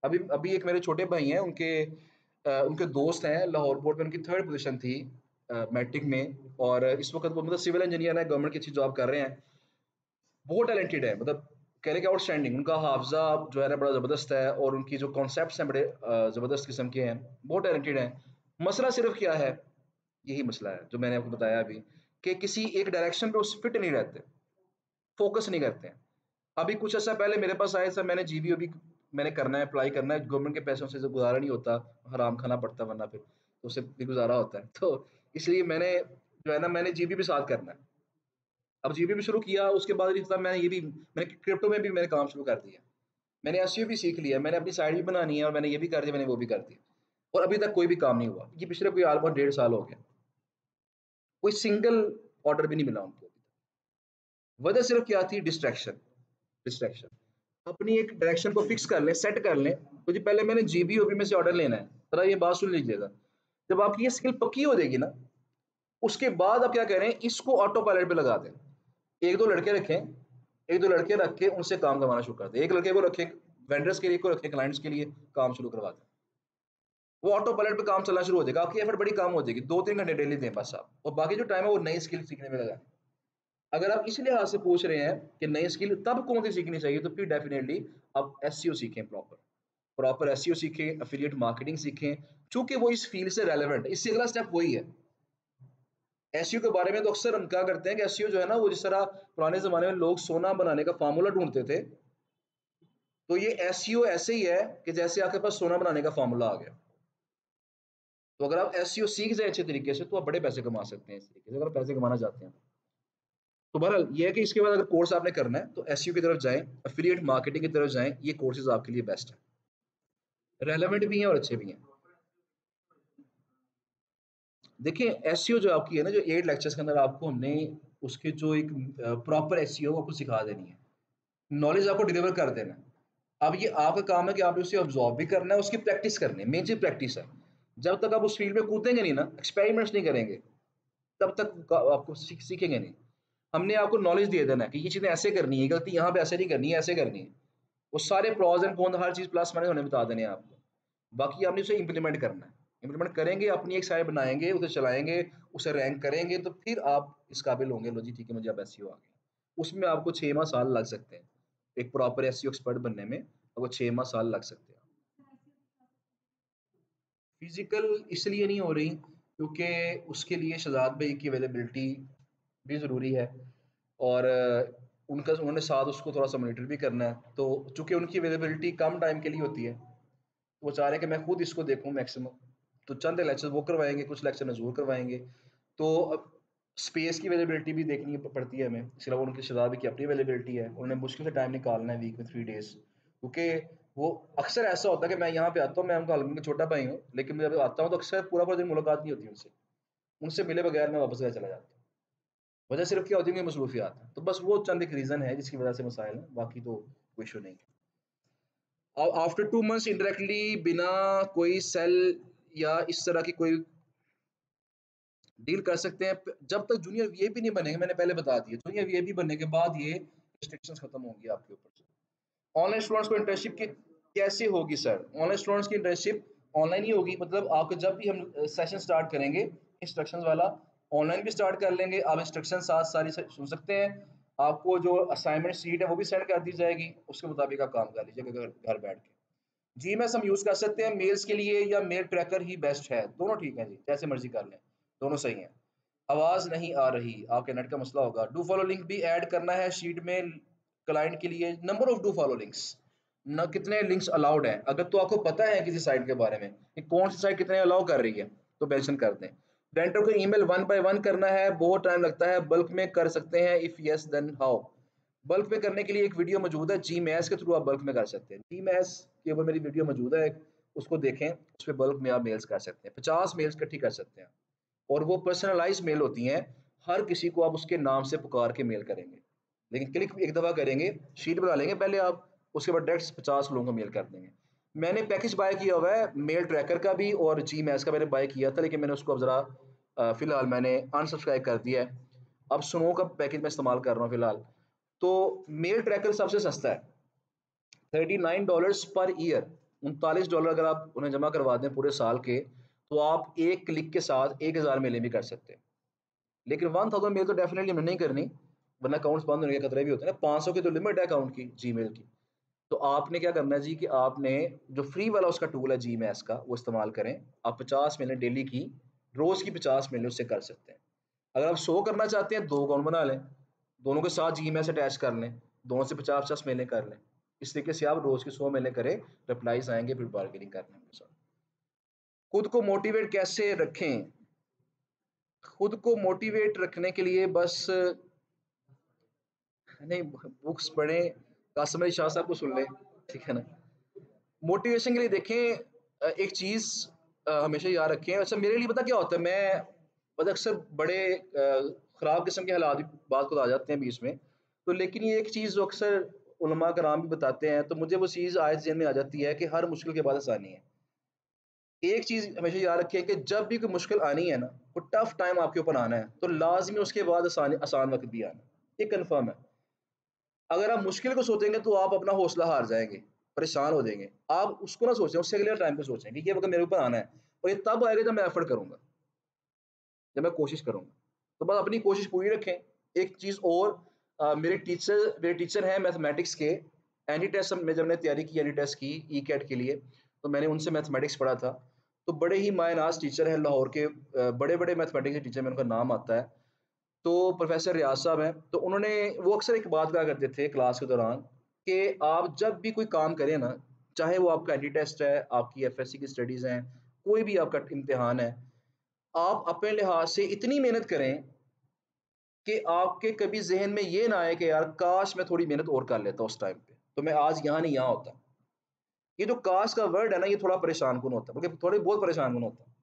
अभी अभी एक मेरे छोटे भाई हैं, उनके दोस्त हैं, लाहौर बोर्ड में उनकी 3rd पोजीशन थी मैट्रिक में, और इस वक्त वो मतलब सिविल इंजीनियर है, गवर्नमेंट की अच्छी जॉब कर रहे हैं। बहुत टैलेंटेड है, मतलब कह रहे कि आउटस्टैंडिंग, उनका हाफजा जो है ना बड़ा ज़बरदस्त है, और उनकी जो कॉन्सेप्ट्स हैं बड़े ज़बरदस्त किस्म के हैं, बहुत टैलेंटेड हैं। मसला सिर्फ क्या है, यही मसला है जो मैंने आपको बताया अभी, कि किसी एक डायरेक्शन पे उस फिट नहीं रहते, फोकस नहीं करते हैं। अभी कुछ अर्सा पहले मेरे पास आए सर, मैंने जीबीओ भी मैंने करना है, अप्लाई करना है, गवर्नमेंट के पैसों से तो गुज़ारा नहीं होता, हराम खाना पड़ता वरना फिर, तो उससे भी गुज़ारा होता है। तो इसलिए मैंने जो है ना, मैंने जीबी भी साथ करना है। अब जीबी भी शुरू किया, उसके बाद भी मैंने ये भी मैंने क्रिप्टो में भी मैंने काम शुरू कर दिया। मैंने एसईओ भी सीख लिया, मैंने अपनी साइट भी बनानी है और मैंने ये भी कर दिया, मैंने वो भी कर दिया। और अभी तक कोई भी काम नहीं हुआ। ये पिछले कोई ऑलमोस्ट 1.5 साल हो गया। कोई सिंगल ऑर्डर भी नहीं मिला उनको। वजह सिर्फ क्या थी? डिस्ट्रैक्शन। डिस्ट्रैक्शन। अपनी एक डायरेक्शन को फिक्स कर लें, सेट कर लें। तो जी पहले मैंने जीबीओबी में से ऑर्डर लेना है। जरा ये बात सुन लीजिएगा। जब आपकी ये स्किल पक्की हो जाएगी ना, उसके बाद आप क्या करें, इसको ऑटो पायलट पे लगा दें। एक दो लड़के रखें, एक दो लड़के रख के उनसे काम करवाना शुरू कर दें। एक लड़के को रखें वेंडर्स के लिए, को रखें क्लाइंट्स के लिए, काम शुरू करवा दें। वो ऑटो पायलट पे काम चलना शुरू हो जाएगा। आपकी एफर्ट बड़ी काम हो जाएगी। 2-3 घंटे डेली दें बस आप, और बाकी जो टाइम है वो नई स्किल सीखने में लगाएं। अगर आप इस लिहाज से पूछ रहे हैं कि नई स्किल तब कौन सी सीखनी चाहिए, तो फिर डेफिनेटली आप एसईओ सीखें, प्रॉपर प्रॉपर एसईओ सीखें, एफिलिएट मार्केटिंग सीखें, चूंकि वो इस फील्ड से रेलेवेंट है। इससे अगला स्टेप वही है। एसईओ के बारे में तो अक्सर हम क्या करते हैं कि एसईओ जो है ना, वो जिस तरह पुराने जमाने में लोग सोना बनाने का फार्मूला ढूंढते थे, तो ये एसईओ ऐसे ही है कि जैसे आपके पास सोना बनाने का फार्मूला आ गया। तो अगर आप एसईओ सीख जाए अच्छे तरीके से, तो आप बड़े पैसे कमा सकते हैं इस तरीके से, अगर आप पैसे कमाना चाहते हैं। तो बहरहाल ये है कि इसके बाद अगर कोर्स आपने करना है तो एसईओ की तरफ जाएं, एफिलिएट मार्केटिंग की तरफ जाएं। ये कोर्सेज आपके लिए बेस्ट है, रेलेवेंट भी हैं और अच्छे भी हैं। देखिए एसईओ जो आपकी है ना, जो 8 लेक्चर्स के अंदर आपको हमने उसके जो एक प्रॉपर एसईओ आपको सिखा देनी है, नॉलेज आपको डिलीवर कर देना है। अब ये आपका काम है कि आपने उसे ऑब्जॉर्व भी करना है, उसकी प्रैक्टिस करनी है। मेन चीज प्रैक्टिस है। जब तक आप उस फील्ड में कूदेंगे नहीं ना, एक्सपेरिमेंट्स नहीं करेंगे, तब तक आपको सीखेंगे नहीं। हमने आपको नॉलेज दे देना है कि ये चीजें ऐसे करनी है, गलती यहाँ पे ऐसे नहीं करनी है, ऐसे करनी है। वो सारे प्रोज एंड कॉन, हर चीज प्लस माइनस हमने बता देने हैं आपको। बाकी आपने उसे इम्प्लीमेंट करना है। इम्प्लीमेंट करेंगे, अपनी एक साइड बनाएंगे, उसे चलाएंगे, उसे रैंक करेंगे, तो फिर आप इस काबिल होंगे, लो जी ठीक है मुझे अब एसईओ आ गया। उसमें आपको 6 माह साल लग सकते हैं। एक प्रॉपर एसईओ एक्सपर्ट बनने में आपको 6 माह साल लग सकते हैं। फिजिकल इसलिए नहीं हो रही क्योंकि उसके लिए शहजाद भाई की अवेलेबिलिटी भी ज़रूरी है, और उनका उन्होंने साथ उसको थोड़ा सा मॉनिटर भी करना है। तो चूंकि उनकी अवेलेबिलिटी कम टाइम के लिए होती है, तो वो चाह रहे हैं कि मैं खुद इसको देखूं मैक्सिमम। तो चंद लेक्चर वो करवाएंगे, कुछ लेक्चर नजूर करवाएंगे। तो अब स्पेस की अवेलेबिलिटी भी देखनी पड़ती है हमें। इसके अलावा उनकी शहजाद की अपनी अवेलेबिलिटी है, उन्होंने मुश्किल से टाइम निकालना है वीक में 3 डेज, क्योंकि वो अक्सर ऐसा होता है कि मैं यहाँ पे आता हूँ, मैं उनका हल्के में छोटा भाई हूँ, लेकिन मैं जब आता हूँ तो अक्सर पूरा पूरा दिन मुलाकात नहीं होती उनसे। उनसे मिले बगैर मैं वापस घर चला जाता हूँ। वजह सिर्फ क्या होती है कि मसरूफियात है। तो बस वो चंद एक रीज़न है जिसकी वजह से मसाइल है, बाकी तो कोई इशू नहीं है। आफ्टर 2 मंथ्स इंडायरेक्टली, बिना कोई सेल या इस तरह की कोई डील कर सकते हैं, जब तक जूनियर वीआईपी नहीं बनेंगे। मैंने पहले बता दिया, जूनियर वीआईपी बनने के बाद ये रिस्ट्रिक्शंस खत्म होंगी आपके ऊपर से। ऑनलाइन स्टूडेंट्स को इंटर्नशिप की कैसे होगी सर? ऑनलाइन स्टूडेंट्स की इंटर्नशिप ऑनलाइन ही होगी। मतलब आपको जब भी हम सेशन स्टार्ट करेंगे इंस्ट्रक्शंस वाला, ऑनलाइन भी स्टार्ट कर लेंगे। आप इंस्ट्रक्शन साथ सारी सुन सकते हैं। आपको जो असाइनमेंट शीट है वो भी सेंड कर दी जाएगी, उसके मुताबिक आप काम कर लीजिएगा घर बैठ के। जीएमएस हम यूज कर सकते हैं मेल्स के लिए, या मेल ट्रैकर ही बेस्ट है? दोनों ठीक है जी, जैसे मर्जी कर लें, दोनों सही हैं। आवाज नहीं आ रही, आपके नेट का मसला होगा। डू फॉलो लिंक भी ऐड करना है शीट में क्लाइंट के लिए। Number of do follow links, न कितने लिंक्स अलाउड हैं। अगर तो आपको पता है किसी साइट के बारे में कि कौन सी साइट कितने अलाउ कर रही है, तो मेंशन कर दें। वेंडर को ईमेल 1 बाय 1 करना है, बहुत टाइम लगता है। बल्क में कर सकते हैं? If yes then how? Bulk में करने के लिए एक वीडियो मौजूद है, जी मैस के थ्रू आप बल्क में कर सकते हैं। जी मैस के ऊपर मेरी वीडियो मौजूद है, उसको देखें। उस पर बल्क में आप मेल्स कर सकते हैं, 50 मेल्स इकट्ठी कर सकते हैं। और वो पर्सनलाइज मेल होती हैं, हर किसी को आप उसके नाम से पुकार के मेल करेंगे। लेकिन क्लिक एक दफ़ा करेंगे, शीट बना लेंगे पहले आप, उसके बाद डायरेक्ट 50 लोगों को मेल कर देंगे। मैंने पैकेज बाय किया हुआ है मेल ट्रैकर का भी, और जी मैस का मैंने बाय किया था, लेकिन मैंने उसको अब ज़रा फ़िलहाल मैंने अनसब्सक्राइब कर दिया है। अब स्नो का पैकेज मैं इस्तेमाल कर रहा हूँ फ़िलहाल। तो मेल ट्रैकर सबसे सस्ता है, $39 पर ईयर। $39 अगर आप उन्हें जमा करवा दें पूरे साल के, तो आप एक क्लिक के साथ 1000 मेलें भी कर सकते हैं। लेकिन 1000 मेल तो डेफिनेटली हमने नहीं करनी, वरना अकाउंट्स बंद होने के खतरे भी होते हैं ना। 500 की तो लिमिट है अकाउंट की, जीमेल की। तो आपने क्या करना है जी, कि आपने जो फ्री वाला उसका टूल है जी मैस का, वो इस्तेमाल करें। आप 50 मेलें डेली की, रोज की 50 मेलें उससे कर सकते हैं। अगर आप 100 करना चाहते हैं 2 अकाउंट बना लें, दोनों के साथ जीमेल से अटैच कर लें, दोनों से 50-50 मेलें कर लें। इस तरीके से आप रोज़ की 100 मेलें करें, रिप्लाईज़ आएँगे, फिर बार्गेनिंग करना है उनके साथ। खुद को मोटिवेट कैसे रखें? खुद को मोटिवेट रखने के लिए बस नहीं बुक्स पढ़ें, कासिम अली शाह साहब को सुन लें, ठीक है ना? मोटिवेशन के लिए देखें एक चीज़ हमेशा याद रखें। अच्छा मेरे लिए पता क्या होता है, मैं मतलब अक्सर बड़े ख़राब किस्म के हालात भी बात खुद आ जाते हैं बीच में। तो लेकिन ये एक चीज़ जो अक्सर उलमा कराम भी बताते हैं, तो मुझे वो चीज़ आयत ज़हन में आ जाती है कि हर मुश्किल के बाद आसानी है। एक चीज़ हमेशा याद रखें कि जब भी कोई मुश्किल आनी है ना, कोई टफ़ टाइम आपके ऊपर आना है, तो लाज़मी उसके बाद आसान वक़्त भी आना है। ये कन्फ़र्म है। अगर आप मुश्किल को सोचेंगे तो आप अपना हौसला हार जाएँगे, परेशान हो जाएँगे। आप उसको ना सोचें, उससे अगले टाइम पे सोचें कि ये वक़्त मेरे ऊपर आना है और ये तब आएगा जब मैं एफ़र्ट करूँगा, जब मैं कोशिश करूँगा। तो बस अपनी कोशिश पूरी रखें। एक चीज़ और मेरे टीचर हैं मैथमेटिक्स के, एंटी टेस्ट में जब मैंने तैयारी की एंटी टेस्ट की ई-कैट के लिए, तो मैंने उनसे मैथमेटिक्स पढ़ा था। तो बड़े ही मायनाज़ टीचर हैं लाहौर के बड़े-बड़े मैथमेटिक्स के टीचर में उनका नाम आता है। तो प्रोफ़ेसर रियाज़ साहब हैं, तो वो अक्सर एक बात कहा करते थे क्लास के दौरान कि आप जब भी कोई काम करें ना, चाहे वो आपका एंटी टेस्ट है, आपकी एफएससी की स्टडीज़ हैं, कोई भी आपका इम्तिहान है, आप अपने लिहाज से इतनी मेहनत करें कि आपके कभी ज़हन में ये ना आए कि यार काश मैं थोड़ी मेहनत और कर लेता उस टाइम पे, तो मैं आज यहाँ नहीं यहाँ होता। ये जो काश का वर्ड है ना, ये थोड़ा परेशान-कुन होता है, बल्कि थोड़े बहुत परेशान-कुन होता है।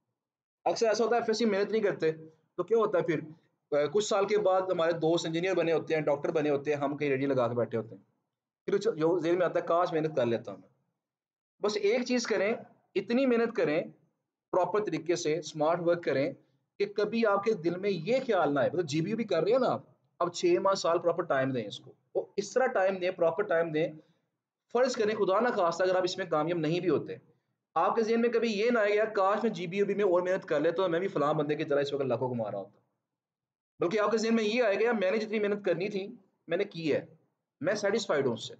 अक्सर ऐसा होता है एफएससी मेहनत नहीं करते, तो क्या होता है फिर कुछ साल के बाद हमारे दोस्त इंजीनियर बने होते हैं, डॉक्टर बने होते हैं, हम कहीं रेडी लगा के बैठे होते हैं। फिर जो ज़हन में आता है काश मेहनत कर लेता मैं। बस एक चीज़ करें, इतनी मेहनत करें, प्रॉपर तरीके से स्मार्ट वर्क करें कि कभी आपके दिल में ये ख़्याल ना आए, मतलब जीबीयू भी कर रहे हैं ना आप, अब 6 माह, साल प्रॉपर टाइम दें इसको। तो इस तरह टाइम दें, प्रॉपर टाइम दें, फ़र्ज़ करें खुदा ना ख़ास्ता अगर आप इसमें कामयाब नहीं भी होते, आपके ज़हन में कभी ये ना आए यार काश मैं जीबीयू में और मेहनत कर लेता तो मैं भी फलाँ बंदे की तरह इस वक़्त लाखों कमा रहा होता। बल्कि आपके ज़हन में ये आएगा यार मैंने जितनी मेहनत करनी थी, मैंने की है। मैं सैटिस्फाइड हूँ उससे।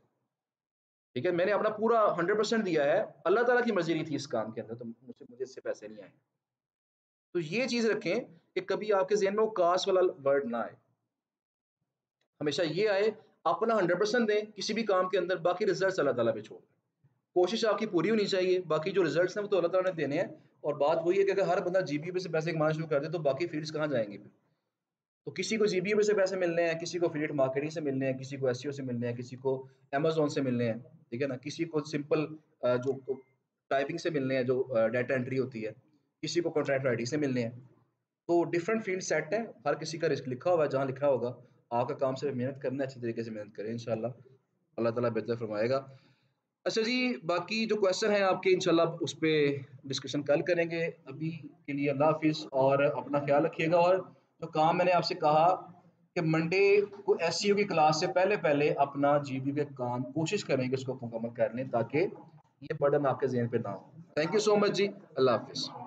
ठीक है? मैंने अपना पूरा 100% दिया है। अल्लाह ताला की मर्ज़ी नहीं थी इस काम के अंदर, तो मुझे मुझे इससे पैसे नहीं आए। तो ये चीज़ रखें कि कभी आपके ज़हन में वो काश वाला वर्ड ना आए। हमेशा ये आए, अपना 100% दें किसी भी काम के अंदर, बाकी रिज़ल्ट्स अल्लाह ताला पे छोड़ दें। कोशिश आपकी पूरी होनी चाहिए, बाकी जो रिज़ल्ट्स हैं वो तो अल्लाह ताला ने देने हैं और बात वही है कि अगर हर बंदा जीबीयू पे से पैसे कमाना शुरू कर दे, तो बाकी फ़ील्ड्स कहाँ जाएँगे फिर? तो किसी को जीबीयू में से पैसे मिलने हैं, किसी को एफिलिएट मार्केटिंग से मिलने हैं, किसी को एसईओ से मिलने हैं, किसी को अमेज़न से मिलने हैं, ठीक है ना? किसी को सिंपल जो टाइपिंग से मिलने हैं, जो डाटा एंट्री होती है, किसी को कॉन्ट्रैक्ट राइटिंग से मिलने हैं। तो डिफरेंट फील्ड सेट है, हर किसी का रिस्क लिखा हुआ है, जहाँ लिखा होगा, आपका काम सिर्फ मेहनत करना है, अच्छी तरीके से मेहनत करें इंशाल्लाह, अल्लाह ताला बेहतर फरमाएगा। अच्छा जी, बाकी जो क्वेश्चन हैं आपके इंशाल्लाह उस पे डिस्कशन कल करेंगे। अभी के लिए अल्लाह हाफ़िज़ और अपना ख़्याल रखिएगा और जो काम मैंने आपसे कहा कि मंडे को एसईओ की क्लास से पहले-पहले अपना जीबी का काम कोशिश करें कि उसको मुकम्मल कर लें ताकि ये बर्डन आपके ज़हन पे ना हो। थैंक यू सो मच जी, अल्लाह हाफ़िज़।